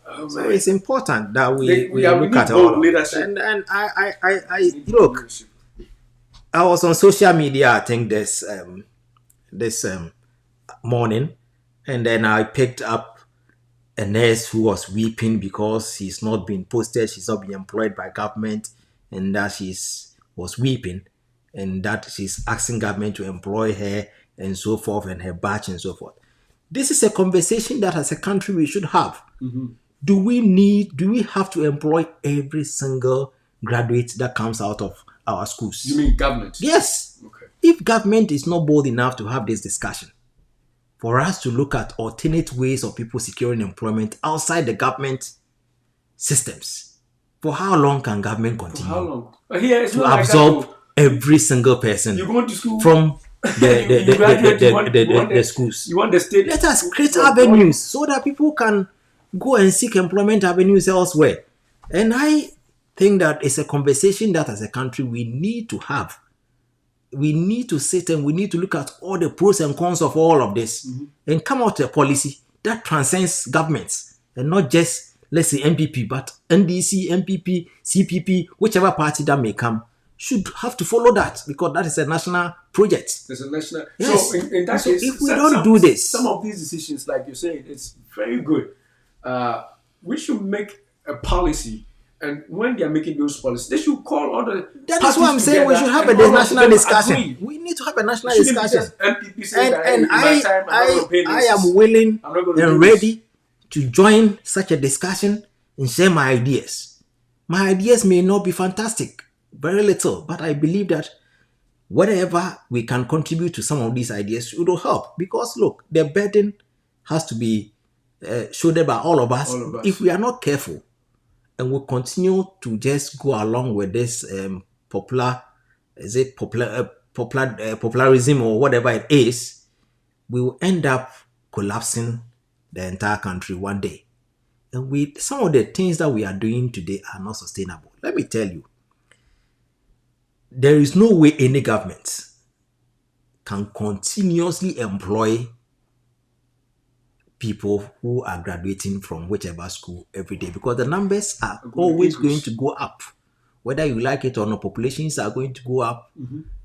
it's important that we look at all of leadership. And I look, I was on social media, I think this morning, and then I picked up a nurse who was weeping because she's not being posted, she's not being employed by government, and that was weeping, and that she's asking government to employ her and so forth, and her batch and so forth. This is a conversation that as a country we should have. Mm-hmm. Do we have to employ every single graduate that comes out of our schools? You mean government? Yes. Okay. If government is not bold enough to have this discussion, for us to look at alternate ways of people securing employment outside the government systems, for how long can government continue? For how long? To absorb every single person from the schools? You want the state? Let us create avenues so that people can go and seek employment avenues elsewhere. And I think that it's a conversation that as a country we need to have. We need to sit and we need to look at all the pros and cons of all of this, mm-hmm. and come out with a policy that transcends governments and not just, let's say, MPP, but NDC, MPP, CPP, whichever party that may come, should have to follow that because that is a national project. It's a national. Yes. So in that case, if we don't do this, some of these decisions, like you're saying, it's very good. We should make a policy. And when they are making those policies, they should call all the. That is what I'm saying. We should have a national discussion. Agree. We need to have a national discussion. And I am willing and ready to join such a discussion and share my ideas. My ideas may not be fantastic, very little, but I believe that whatever we can contribute to some of these ideas, it will help. Because look, the burden has to be shouldered by all of us. All of If us. we are not careful and we continue to just go along with this popular, is it popularism or whatever it is, we will end up collapsing the entire country one day. And with some of the things that we are doing today are not sustainable. Let me tell you, there is no way any government can continuously employ people who are graduating from whichever school every day, because the numbers are Are going to always going increase. to go up. Whether you like it or not, populations are going to go up.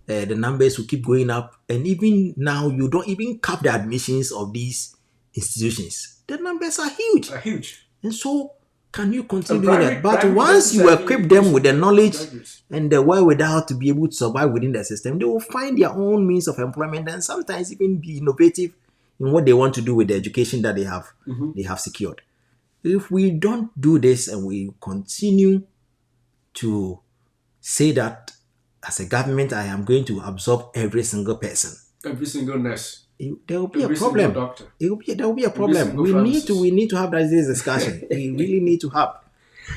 The numbers will keep going up. And even now, you don't even cap the admissions of these institutions. The numbers are huge. Are huge. And so, can you continue And doing that? But private once you universities are equip even them with the knowledge graduates. and the wherewithal to be able to survive within the system, they will find their own means of employment and sometimes even be innovative in what they want to do with the education that they have secured. If we don't do this and we continue to say that as a government, I am going to absorb every single person, Every single nurse. there will be a Every single problem. doctor. There will be a Every problem. single We need to have this discussion. We really need to have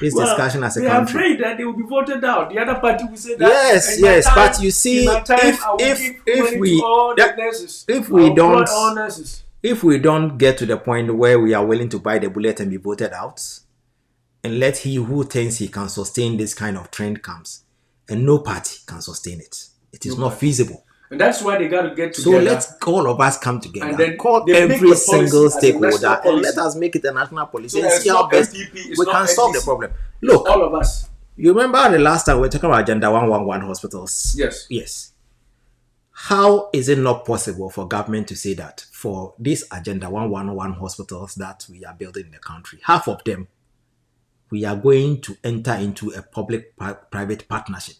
this discussion as a they are country. afraid that they will be voted out. The other party will say that. Yes, "In my yes, time- but you see, in my time, I will give if money we to all the that- nurses. if I we will employ don't all nurses. if we don't get to the point where we are willing to buy the bullet and be voted out, and let he who thinks he can sustain this kind of trend comes, and no party can sustain it. It is not feasible. And that's why they got to get So together. let's all of us come And together, then call they make every the policy single as a stakeholder, national and policy. let us make it a national policy So and that see it's how not best NPP, it's we not can solve the NDC. problem. It's Look, all of us. you remember the last time we were talking about Agenda 111 hospitals? Yes. Yes. How is it not possible for government to say that for this Agenda 111 hospitals that we are building in the country, half of them, we are going to enter into a public-private partnership.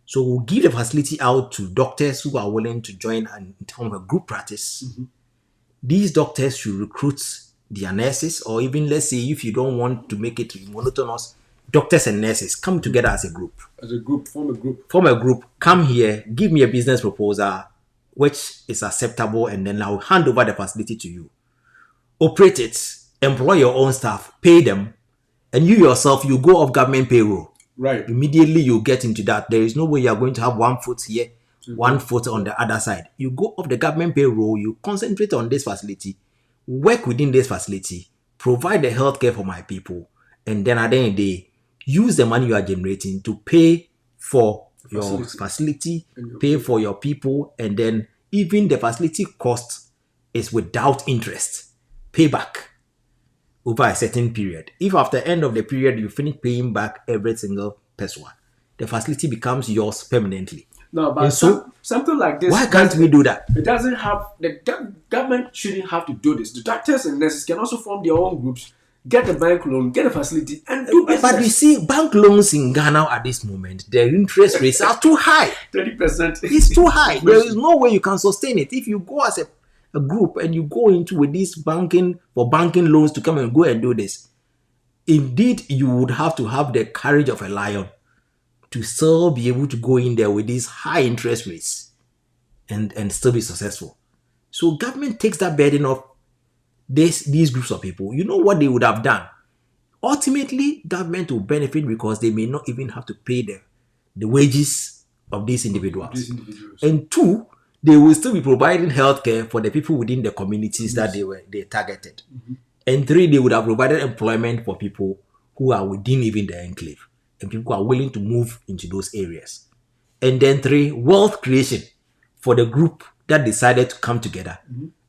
So we'll give the facility out to doctors who are willing to join in terms of group practice. These doctors should recruit their nurses, or even, let's say, if you don't want to make it monotonous, doctors and nurses come together as a group. As a group, form a group. Form a group, come here, give me a business proposal which is acceptable, and then I'll hand over the facility to you. Operate it, employ your own staff, pay them, and you yourself, you go off government payroll. Right. Immediately you get into that. There is no way you are going to have one foot here, one foot on the other side. You go off the government payroll, you concentrate on this facility, work within this facility, provide the healthcare for my people, and then at the end of the day, use the money you are generating to pay for your facility, pay for your people, and then even the facility cost is without interest. Payback over a certain period. If after the end of the period you finish paying back every single person, the facility becomes yours permanently. No, but And so, something like this. why can't we do that? It doesn't have government shouldn't have to do this. The doctors and nurses can also form their own groups, get a bank loan, get a facility, and do business. But you see, bank loans in Ghana at this moment, their interest rates are too high. 30%. It's too high. There is no way you can sustain it. If you go as a group and you go into with this banking loans to come and go and do this, indeed you would have to have the courage of a lion to still be able to go in there with these high interest rates and still be successful. So government takes that burden of these groups of people. You know what they would have done? Ultimately, government will benefit because they may not even have to pay the wages of these individuals. And two, they will still be providing healthcare for the people within the communities that they targeted. And three, they would have provided employment for people who are within even the enclave and people who are willing to move into those areas. And then three, wealth creation for the group that decided to come together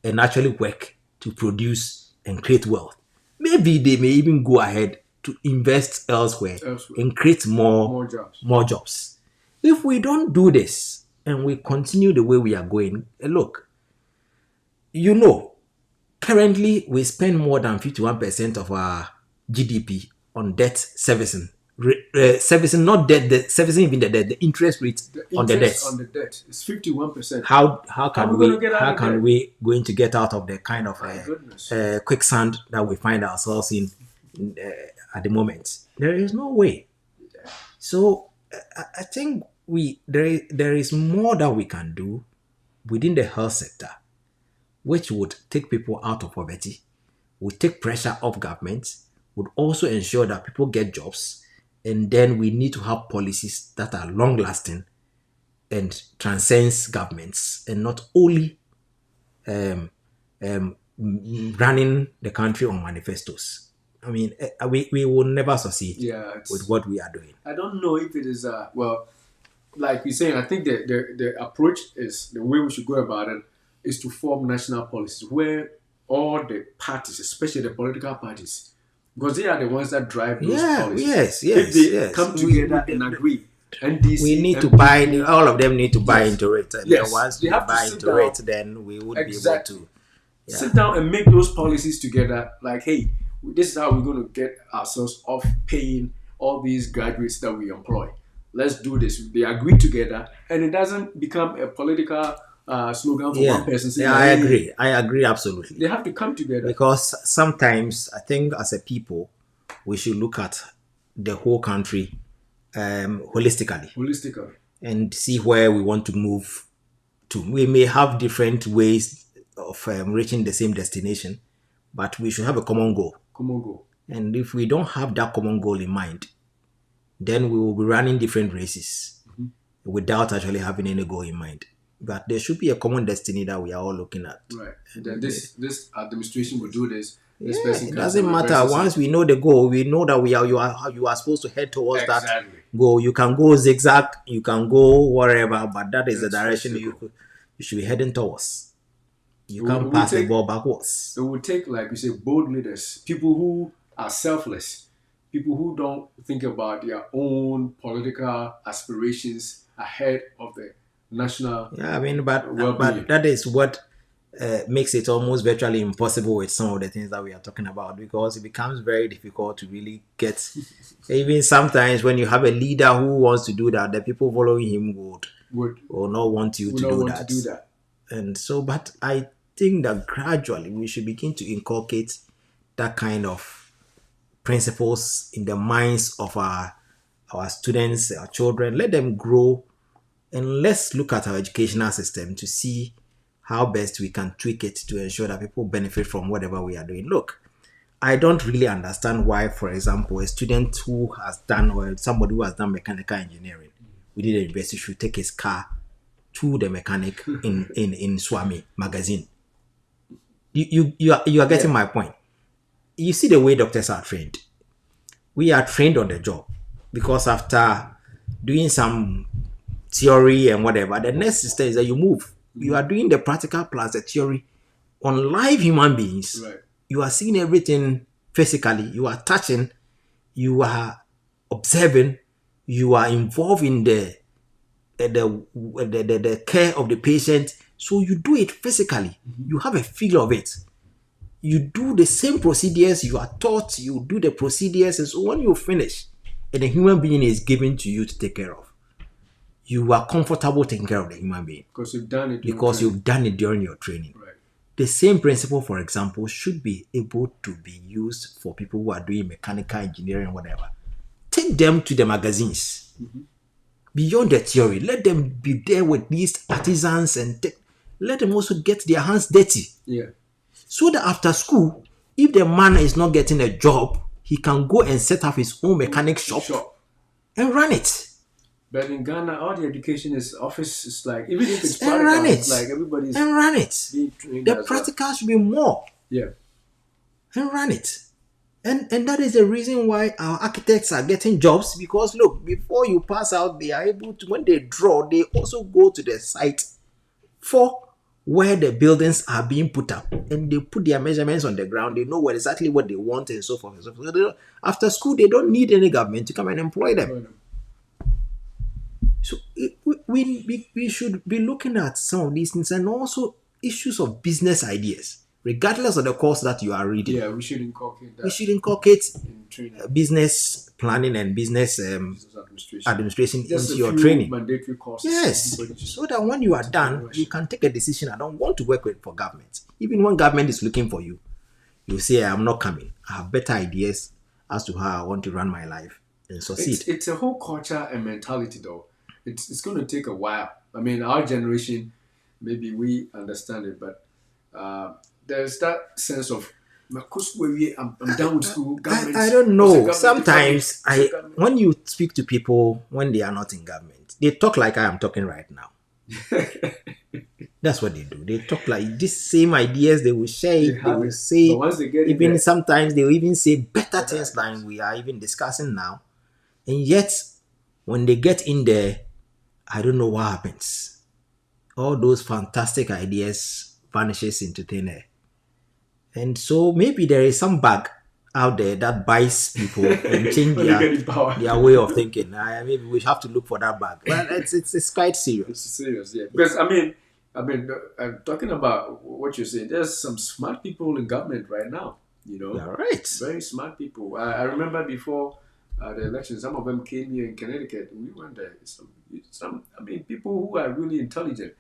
and actually work to produce and create wealth. Maybe they may even go ahead to invest elsewhere. And create more jobs. If we don't do this and we continue the way we are going, look, currently we spend more than 51% of our GDP on debt servicing. Servicing, not debt, servicing even the interest rate on the debt. On the debt is 51%. How can we going to get out of the kind of quicksand that we find ourselves in at the moment? There is no way. So I think there is more that we can do within the health sector, which would take people out of poverty, would take pressure off government, would also ensure that people get jobs, and then we need to have policies that are long lasting and transcends governments and not only um, running the country on manifestos. I mean, we will never succeed Yeah, with what we are doing. I don't know if it is well, like you're saying. I think the approach is the way we should go about it is to form national policies where all the parties, especially the political parties, because they are the ones that drive those Yeah, policies. yes, If yes, they yes. come together and agree, We NDC, need to buy, MPP, all of them need to buy yes, into it. And then yes, once they we have to buy sit into down. it, then we would be able Exactly. to, yeah. Sit down and make those policies together. Like, hey, this is how we're going to get ourselves off paying all these graduates that we employ. Let's do this. They agree together, and it doesn't become a political slogan for one Yeah, person saying, yeah, that, I hey, agree. I agree absolutely. they have to come together Because sometimes I think as a people, we should look at the whole country holistically holistically. and see where we want to move to. We may have different ways of reaching the same destination, but we should have a common goal. Come on, go. And if we don't have that common goal in mind, then we will be running different races without actually having any goal in mind. But there should be a common destiny that we are all looking at. Right. And then this administration will do this. This Yeah, person it comes doesn't and matter. reverses Once it. we know the goal, we know that you are supposed to head towards that Exactly. goal. You can go zigzag, you can go wherever, but that is the That's direction physical. you should be heading towards. You It can't will pass the take- ball backwards. It would take, like you say, bold leaders, people who are selfless, people who don't think about their own political aspirations ahead of the national Yeah, I mean, but well-being. that is what makes it almost virtually impossible with some of the things that we are talking about, because it becomes very difficult to really get. Even sometimes when you have a leader who wants to do that, the people following him Would will not want you to not do want that. to do that. And so, but I think that gradually we should begin to inculcate that kind of principles in the minds of our students, our children. Let them grow, and let's look at our educational system to see how best we can tweak it to ensure that people benefit from whatever we are doing. Look, I don't really understand why, for example, a student who has done, or somebody who has done mechanical engineering within the university should take his car to the mechanic in Swami magazine. You are getting my point. You see the way doctors are trained. We are trained on the job, because after doing some theory and whatever, the next step is that you move. You are doing the practical plus the theory on live human beings. Right. You are seeing everything physically. You are touching. You are observing. You are involved in the care of the patient. So you do it physically. You have a feel of it. You do the same procedures you are taught. You do the procedures, and so when you finish, and the human being is given to you to take care of, you are comfortable taking care of the human being Because you've done it. because you've done it during your training. Right. The same principle, for example, should be able to be used for people who are doing mechanical engineering, whatever. Take them to the magazines. Beyond the theory, let them be there with these artisans and let them also get their hands dirty. Yeah. So that after school, if the man is not getting a job, he can go and set up his own mechanic shop and run it. But in Ghana, all the education is office. It's like, even if it's And practical, run it. it's like everybody's And run it. being trained The as practical should be more. Yeah. And run it. And that is the reason why our architects are getting jobs, because look, before you pass out, they are able to, when they draw, they also go to the site for where the buildings are being put up, and they put their measurements on the ground. They know exactly what they want and so forth and so forth. So after school, they don't need any government to come and employ them. So we should be looking at some of these things, and also issues of business ideas, regardless of the course that you are reading. Yeah, we should inculcate that. We should inculcate in training. business planning and business administration Just into a your few training. mandatory courses. Yes, Everybody should- so that when you are done, you can take a decision. I don't want to work for government. Even when government is looking for you, you say, I'm not coming. I have better ideas as to how I want to run my life. and It's succeed. it's a whole culture and mentality though. It's going to take a while. I mean, our generation, maybe we understand it, but there's that sense of, "Marcus, I'm done with school. I Government, don't what's a know. government? If me, Sometimes what's a I government?" when you speak to people when they are not in government, they talk like I am talking right now. That's what they do. They talk like these same ideas. They will share They it. They have will it, but say once they get in even there, sometimes they will even say better better things than ideas. we are even discussing now. And yet, when they get in there, I don't know what happens. All those fantastic ideas vanishes into thin air. And so maybe there is some bug out there that buys people and change When they get in power. their way of thinking. Maybe we have to look for that bug. Well, it's quite It's serious. serious, yeah. Yeah, Because I mean, I'm talking about what you're saying. There's some smart people in government right now. You you know, are right. very smart people. I remember before the election, some of them came here in Connecticut, and we went there. Some, I mean, people who are really intelligent,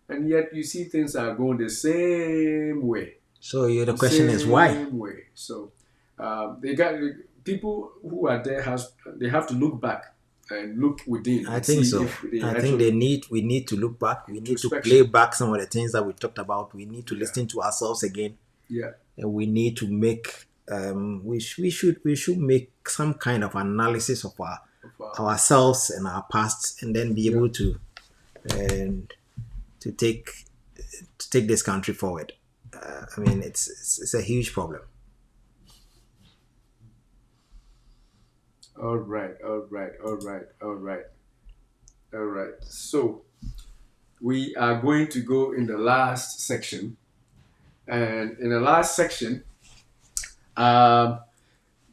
and yet you see things are going the same way, So the the question is why? same way. So they got people who are there has they have to look back and look within I and think see so. if they I think actually we need to look back. We need to play introspection. back some of the things that we talked about. We need to Yeah, listen to ourselves again, yeah. and we need to make we should make some kind of analysis of Of, ourselves and our past, and then be yeah. able to and to take this country forward. I mean, it's a huge problem. All right, all right, all right, all right, all right. So we are going to go in the last section, and in the last section, um,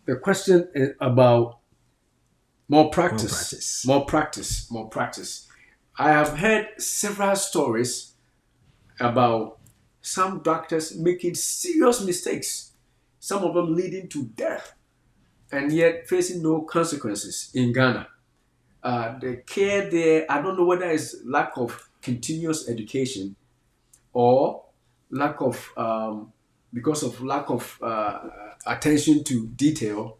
the question is about more More practice, practice. more practice, more practice. I have heard several stories about some doctors making serious mistakes, some of them leading to death, and yet facing no consequences in Ghana. The care there, I don't know whether it's lack of continuous education or lack of, because of lack of attention to detail.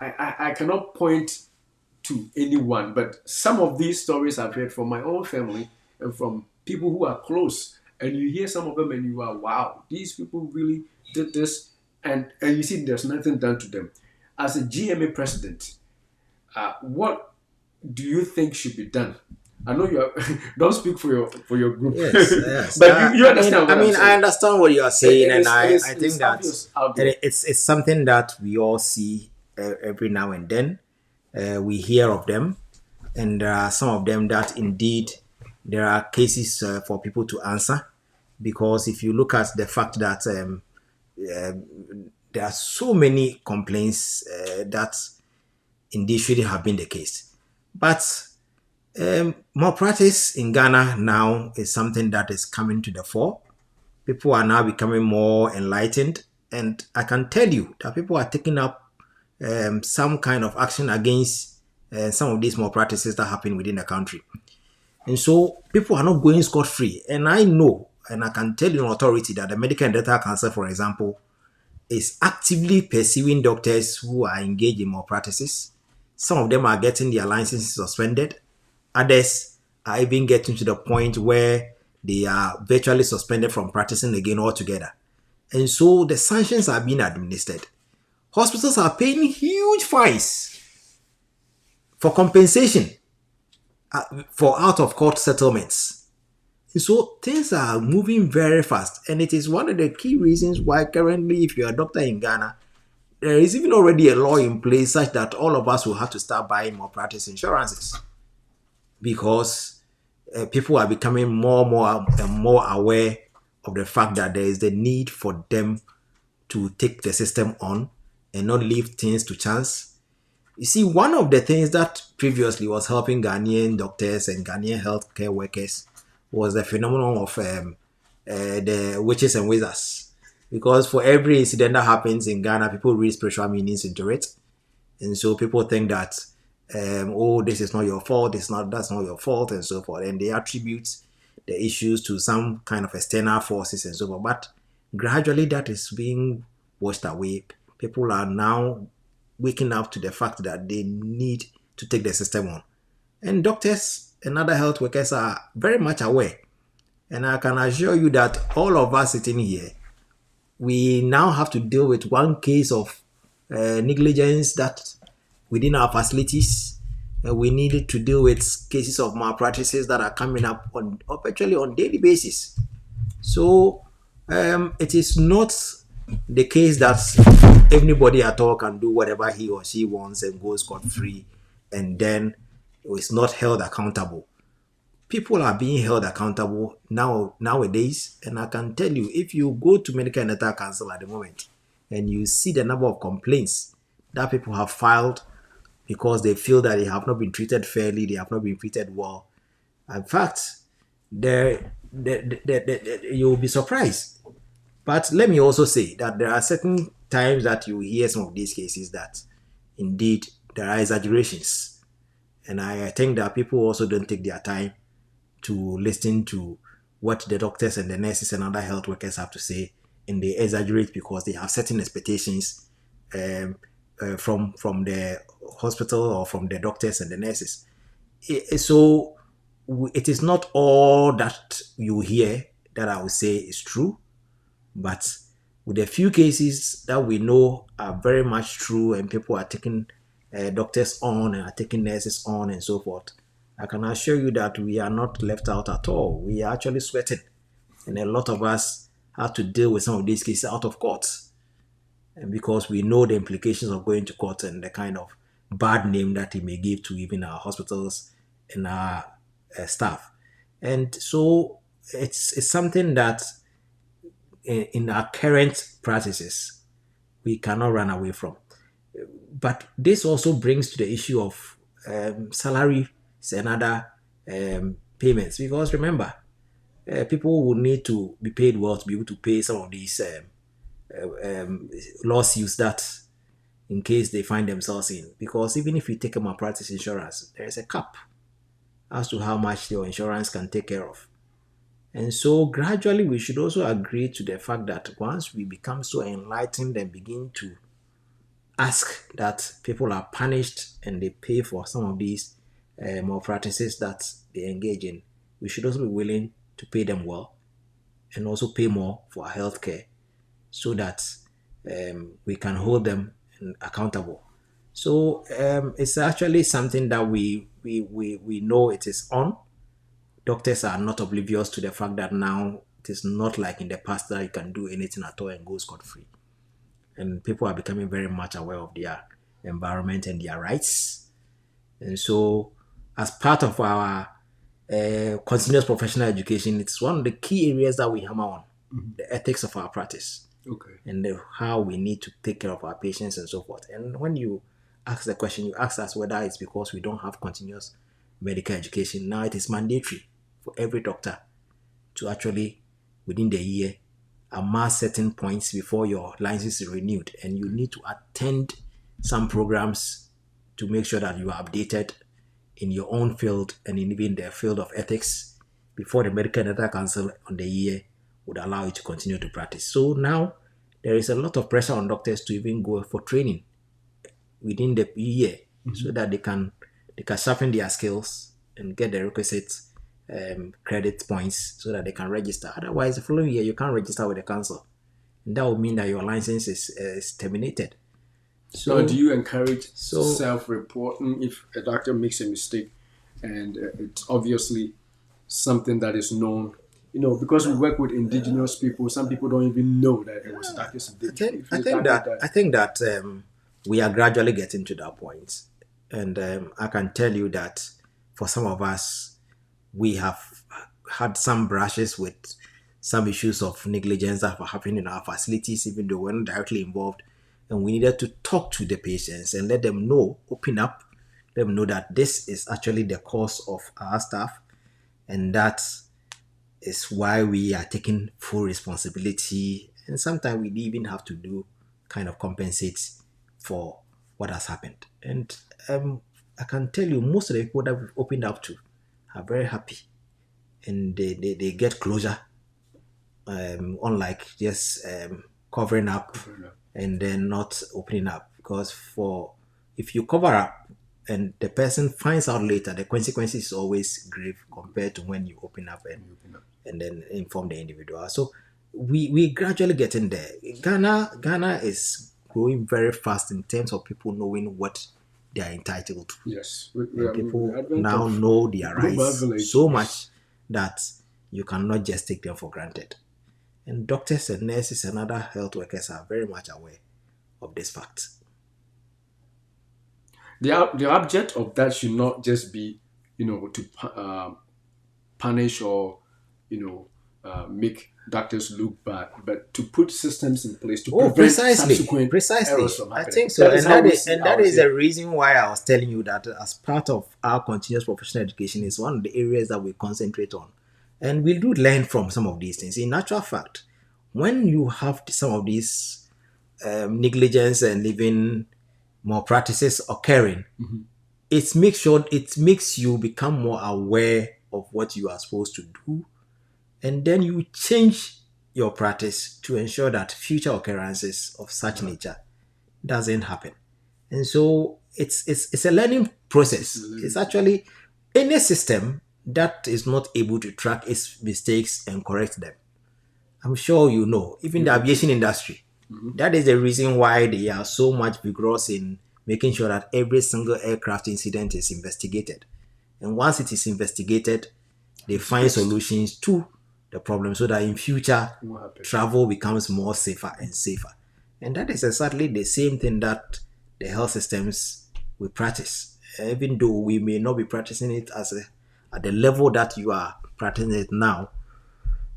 I cannot point to anyone, but some of these stories I've heard from my own family and from people who are close. And you hear some of them and you are, wow, these people really did this. And you see, there's nothing done to them. As a GMA president, what do you think should be done? I know you're don't speak for your group, Yes, yes. but you understand I what I'm mean, I saying. understand what you are It, saying, it and is it is I it think is that obvious out there. it's something that we all see every now and then. We hear of them, and there are some of them that indeed there are cases for people to answer, because if you look at the fact that there are so many complaints that indeed shouldn't have been the case. But more practice in Ghana now is something that is coming to the fore. People are now becoming more enlightened, and I can tell you that people are taking up some kind of action against some of these more practices that happen within the country. And so people are not going scot free. And I know, and I can tell you in authority that the Medical and Dental Council, for example, is actively pursuing doctors who are engaged in malpractices. Some of them are getting their licenses suspended. Others are even getting to the point where they are virtually suspended from practicing again altogether. And so the sanctions are being administered. Hospitals are paying huge fines for compensation for out of court settlements. And so things are moving very fast. And it is one of the key reasons why currently, if you're a doctor in Ghana, there is even already a law in place such that all of us will have to start buying more practice insurances, because people are becoming more and more aware of the fact that there is the need for them to take the system on and not leave things to chance. You see, one of the things that previously was helping Ghanaian doctors and Ghanaian healthcare workers was the phenomenon of the witches and wizards. Because for every incident that happens in Ghana, people read spiritual meanings into it. And so people think that, oh, this is not your fault, that's not your fault, and so forth. And they attribute the issues to some kind of external forces and so forth. But gradually that is being washed away. People are now waking up to the fact that they need to take the system on. And doctors and other health workers are very much aware. And I can assure you that all of us sitting here, we now have to deal with one case of negligence that within our facilities. We needed to deal with cases of malpractices that are coming up on virtually on daily basis. So it is not the case that everybody at all can do whatever he or she wants and go scot free, and then is not held accountable. People are being held accountable nowadays, and I can tell you, if you go to Medical and Dental Council at the moment and you see the number of complaints that people have filed because they feel that they have not been treated fairly, they have not been treated well. In fact, you'll be surprised. But let me also say that there are certain times that you hear some of these cases that indeed there are exaggerations. And I think that people also don't take their time to listen to what the doctors and the nurses and other health workers have to say, and they exaggerate because they have certain expectations from the hospital or from the doctors and the nurses. So it is not all that you hear that I would say is true, but with a few cases that we know are very much true and people are taking doctors on and are taking nurses on and so forth, I can assure you that we are not left out at all. We are actually sweating, and a lot of us have to deal with some of these cases out of court, and because we know the implications of going to court and the kind of bad name that it may give to even our hospitals and our staff. And so it's something that in our current practices we cannot run away from. But this also brings to the issue of salaries and other payments, because remember, people will need to be paid well to be able to pay some of these lawsuits that in case they find themselves in. Because even if you take a malpractice insurance, there is a cap as to how much your insurance can take care of. And so gradually we should also agree to the fact that once we become so enlightened and begin to ask that people are punished and they pay for some of these malpractices that they engage in, we should also be willing to pay them well and also pay more for our healthcare so that we can hold them accountable. So it's actually something that we know it is on. Doctors are not oblivious to the fact that now it is not like in the past that you can do anything at all and go scot-free. And people are becoming very much aware of their environment and their rights. And so as part of our continuous professional education, it's one of the key areas that we hammer on, the ethics of our practice. Okay. And how we need to take care of our patients and so forth. And when you ask the question, you ask us whether it's because we don't have continuous medical education. Now it is mandatory for every doctor to actually, within the year, amass certain points before your license is renewed. And you need to attend some programs to make sure that you are updated in your own field and in even the field of ethics before the Medical and Dental Council on the year would allow you to continue to practice. So now there is a lot of pressure on doctors to even go for training within the year so that they can sharpen their skills and get the requisite credit points so that they can register. Otherwise, the following year you can't register with the council, and that would mean that your license is terminated. So, do you encourage self-reporting if a doctor makes a mistake and it's obviously something that is known? Because we work with indigenous people, some people don't even know that it was a doctor's mistake. I think that we are gradually getting to that point. And I can tell you that for some of us, we have had some brushes with some issues of negligence that were happening in our facilities, even though we're not directly involved. And we needed to talk to the patients and let them know, open up, let them know that this is actually the cause of our staff. And that is why we are taking full responsibility. And sometimes we even have to do kind of compensate for what has happened. And I can tell you, most of the people that we've opened up to are very happy. And they get closure, unlike just covering up and then not opening up. because for if you cover up and the person finds out later, the consequences is always grave compared to when you open up and then inform the individual. So we gradually getting there. Ghana is growing very fast in terms of people knowing what they are entitled to. Yes, And with the people advent now of know their global rights village. so much that you cannot just take them for granted. And doctors and nurses and other health workers are very much aware of this fact. The object of that should not just be, to punish or, make doctors look bad, but to put systems in place to Oh, prevent precisely, subsequent precisely. errors from I happening. think so, That is and how that we is see and that ours is here. the reason why I was telling you that as part of our continuous professional education is one of the areas that we concentrate on, and we do learn from some of these things. In actual fact, when you have some of these negligence and living more practices occurring, it makes you become more aware of what you are supposed to do, and then you change your practice to ensure that future occurrences of such nature doesn't happen. And so it's a learning process. It's actually any system that is not able to track its mistakes and correct them. I'm sure you know, even the aviation industry. That is the reason why they are so much vigorous in making sure that every single aircraft incident is investigated. And once it is investigated, they It's find fixed. solutions to the problem so that in future What happened? travel becomes more safer and safer. And that is exactly the same thing that the health systems we practice. Even though we may not be practicing it at the level that you are practicing it now,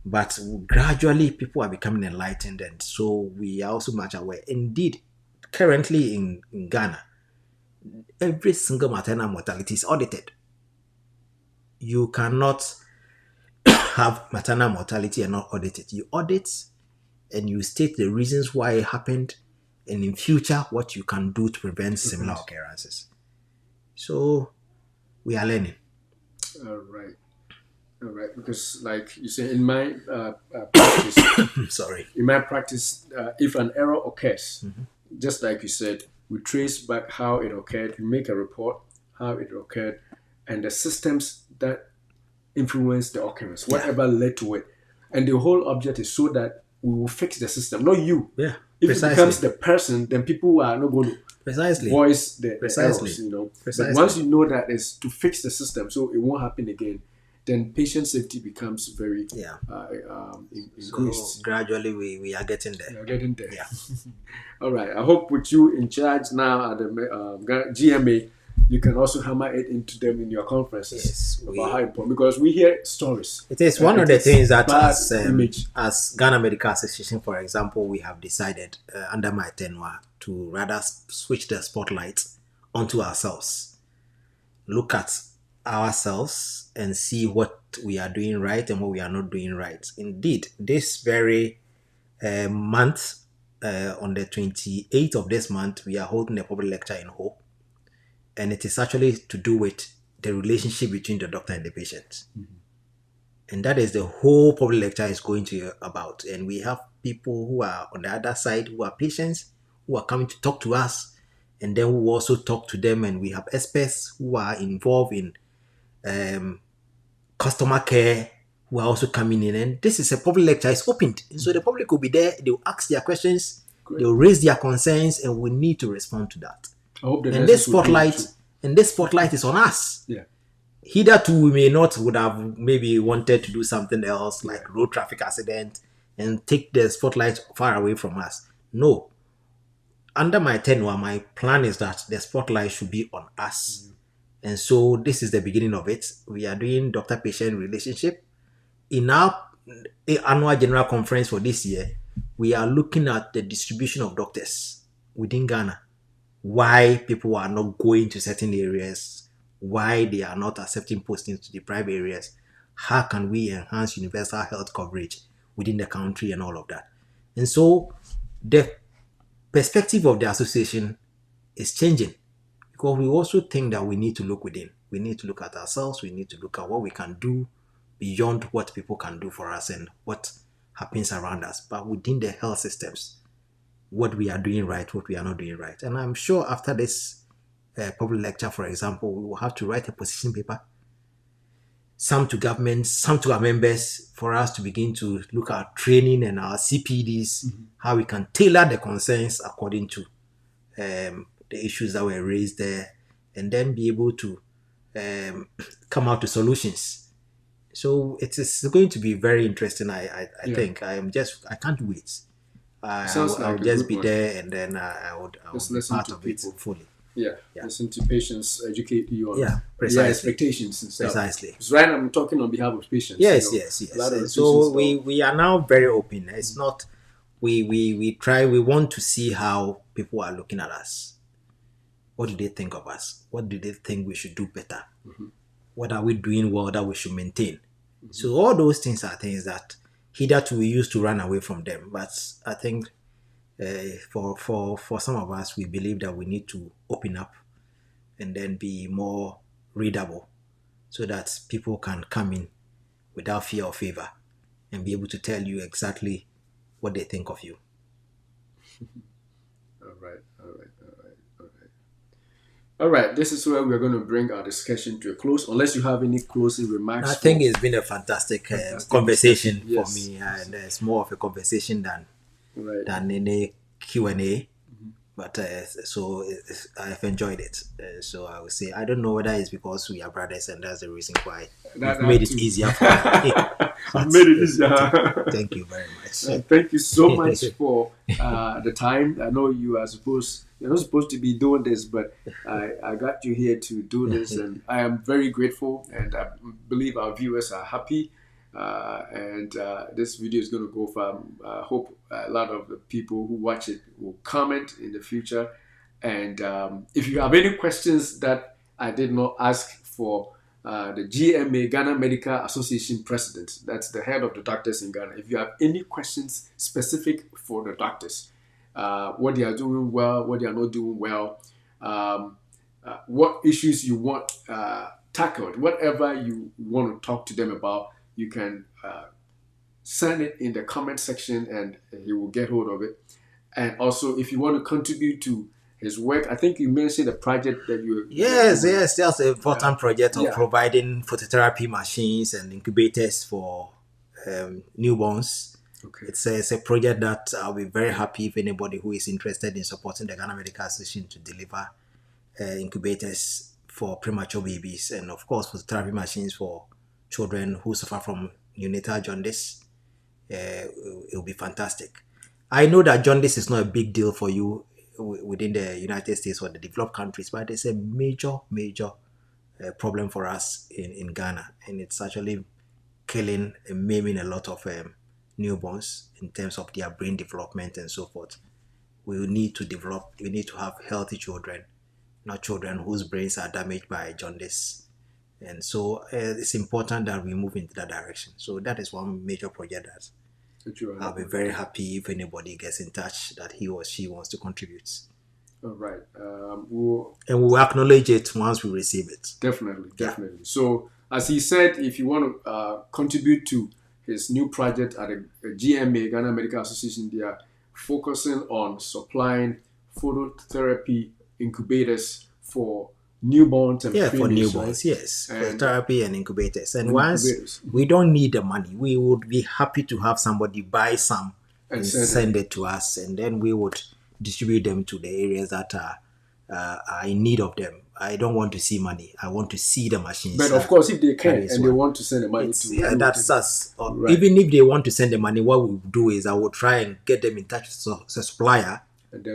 but gradually people are becoming enlightened, and so we are also much aware. Indeed, currently in Ghana, every single maternal mortality is audited. You cannot have maternal mortality and not audit it. You audit and you state the reasons why it happened, and in future what you can do to prevent similar occurrences. So we are learning. All right. All right. Because, like you say, in my practice, Sorry. if an error occurs, just like you said, we trace back how it occurred, we make a report, how it occurred, and the systems that influence the occurrence, whatever led to it. And the whole object is so that we will fix the system, not you. Yeah. If it becomes the person, then people are not going to Precisely. voice the Precisely. errors. Precisely. But once you know that it's to fix the system so it won't happen again, then patient safety becomes very increased. So gradually we are getting there. You're getting there. Yeah. All right. I hope with you in charge now at the GMA, you can also hammer it into them in your conferences Yes, about how important, because we hear stories. It is one of the things that bad as Ghana Medical Association, for example, we have decided under my tenure to rather switch the spotlight onto ourselves. Look at ourselves and see what we are doing right and what we are not doing right. Indeed, this very month, on the 28th of this month, we are holding a public lecture in Hope. And it is actually to do with the relationship between the doctor and the patient. And that is the whole public lecture is going to about. And we have people who are on the other side, who are patients, who are coming to talk to us. And then we also talk to them, and we have experts who are involved in customer care who are also coming in. And this is a public lecture, it's opened. And so the public will be there, they'll ask their questions, they'll raise their concerns, and we need to respond to that. I hope And this spotlight is on us. Yeah. Hitherto, we may not would have maybe wanted to do something else like road traffic accident and take the spotlight far away from us. No. Under my tenure, my plan is that the spotlight should be on us. And so this is the beginning of it. We are doing doctor-patient relationship. In our annual general conference for this year, we are looking at the distribution of doctors within Ghana. Why people are not going to certain areas, why they are not accepting postings to deprived areas, how can we enhance universal health coverage within the country and all of that. And so the perspective of the association is changing, because we also think that we need to look within. We need to look at ourselves, we need to look at what we can do beyond what people can do for us and what happens around us. But within the health systems, what we are doing right, what we are not doing right. And I'm sure after this public lecture, for example, we will have to write a position paper, some to government, some to our members, for us to begin to look at training and our CPDs, how we can tailor the concerns according to the issues that were raised there, and then be able to come out to solutions. So it is going to be very interesting. I think I can't wait. Sounds I'll like a just good be one. there, and then I would Just be listen part to of it people. fully. Yeah, Yeah. listen to patients, educate you on Yeah, their precisely. expectations and stuff. Precisely. Because right now I'm talking on behalf of patients. Yes, you know. yes, A lot of yes. the So patients we are now very open. It's not we want to see how people are looking at us. What do they think of us? What do they think we should do better? What are we doing well that we should maintain? So all those things are things that hitherto we used to run away from them. But I think for some of us, we believe that we need to open up and then be more readable so that people can come in without fear or favor and be able to tell you exactly what they think of you. All right, all right, all right, all right. All right, this is where we're going to bring our discussion to a close, unless you have any closing remarks. I think it's been a fantastic conversation discussion. Yes. for me, and it's more of a conversation Right. than any Q&A. But so I've enjoyed it. So I would say I don't know whether it's because we are brothers and that's the reason why That we've made it too. easier for me. You've made it easier. Thank you very much. Thank you so much for the time. I know you're not supposed to be doing this, but I got you here to do this, and I am very grateful, and I believe our viewers are happy. And this video is going to go far. I hope a lot of the people who watch it will comment in the future. And if you have any questions that I did not ask for the GMA, Ghana Medical Association president, that's the head of the doctors in Ghana, if you have any questions specific for the doctors, what they are doing well, what they are not doing well, what issues you want tackled, whatever you want to talk to them about, you can send it in the comment section and he will get hold of it. And also, if you want to contribute to his work, I think you mentioned a project that you. Yes, that's an important project of providing phototherapy machines and incubators for newborns. Okay. It's a project that I'll be very happy if anybody who is interested in supporting the Ghana Medical Association to deliver incubators for premature babies, and of course phototherapy machines for children who suffer from neonatal jaundice. It will be fantastic. I know that jaundice is not a big deal for you within the United States or the developed countries, but it's a major problem for us in Ghana, and it's actually killing and maiming a lot of newborns in terms of their brain development and so forth. We need to have healthy children, not children whose brains are damaged by jaundice. And so it's important that we move into that direction. So that is one major project that I'll be very happy if anybody gets in touch that he or she wants to contribute. All right. We'll acknowledge it once we receive it. Definitely. So, as he said, if you want to contribute to his new project at the GMA, Ghana Medical Association, they are focusing on supplying phototherapy incubators for newborns and for newborns, right? Yes, and therapy and incubators. And once we don't need the money, we would be happy to have somebody buy some and send it to us, and then we would distribute them to the areas that are in need of them. I don't want to see money. I want to see the machines. But of course, if they can and they want to send the money to that's us. Right. Even if they want to send the money, what we do is I will try and get them in touch with the supplier,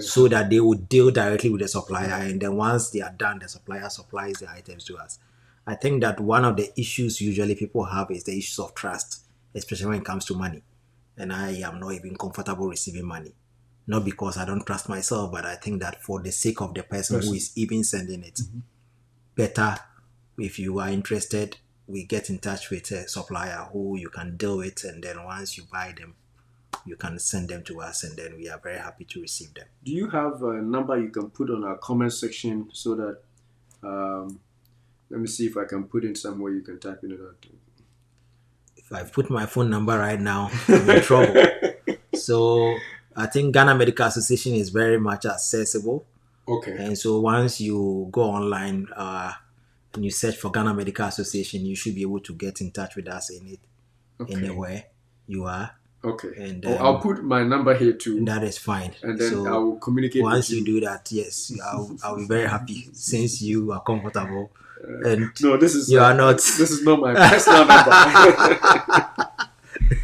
so that they would deal directly with the supplier, and then once they are done, the supplier supplies the items to us. I think that one of the issues usually people have is the issues of trust, especially when it comes to money. And I am not even comfortable receiving money. Not because I don't trust myself, but I think that for the sake of the person who is even sending it, better if you are interested, we get in touch with a supplier who you can deal with, and then once you buy them, you can send them to us, and then we are very happy to receive them. Do you have a number you can put on our comment section so that let me see if I can put in somewhere you can type in it out. If I put my phone number right now, I'm in trouble. So I think Ghana Medical Association is very much accessible. Okay. And so once you go online and you search for Ghana Medical Association, you should be able to get in touch with us in it Okay. anywhere you are. Okay. And Oh, I'll put my number here too, that is fine. and then I So will communicate with once you you. do that, yes, I'll be very happy since you are comfortable and No, you are not. this is not my personal number.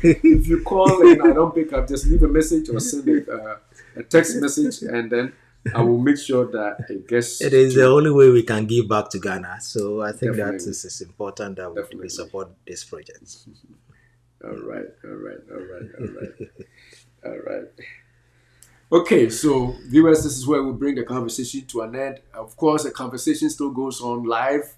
If you call and I don't pick up, just leave a message or send a text message, and then I will make sure that it It gets is the to only way we can give back to Ghana. So I think that definitely, is important that we definitely. support this project. All right, all right, all right, all right, all right. Okay, so viewers, this is where we bring the conversation to an end. Of course, the conversation still goes on live,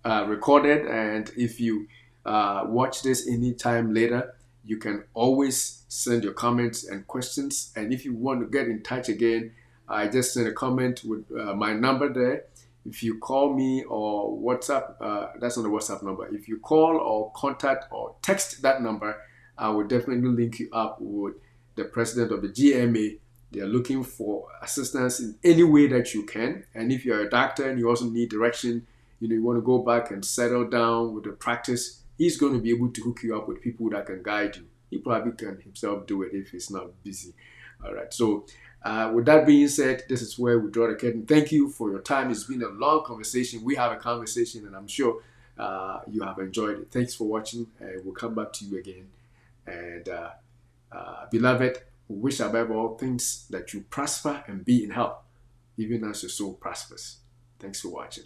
recorded, and if you watch this anytime later, you can always send your comments and questions. And if you want to get in touch again, I just sent a comment with my number there. If you call me or WhatsApp, that's not the WhatsApp number. If you call or contact or text that number, I will definitely link you up with the president of the GMA. They are looking for assistance in any way that you can. And if you're a doctor and you also need direction, you want to go back and settle down with the practice, he's going to be able to hook you up with people that can guide you. He probably can himself do it if he's not busy. All right. So, with that being said, this is where we draw the curtain. Thank you for your time. It's been a long conversation. We have a conversation, and I'm sure you have enjoyed it. Thanks for watching. We'll come back to you again. And beloved, we wish above all things that you prosper and be in health, even as your soul prospers. Thanks for watching.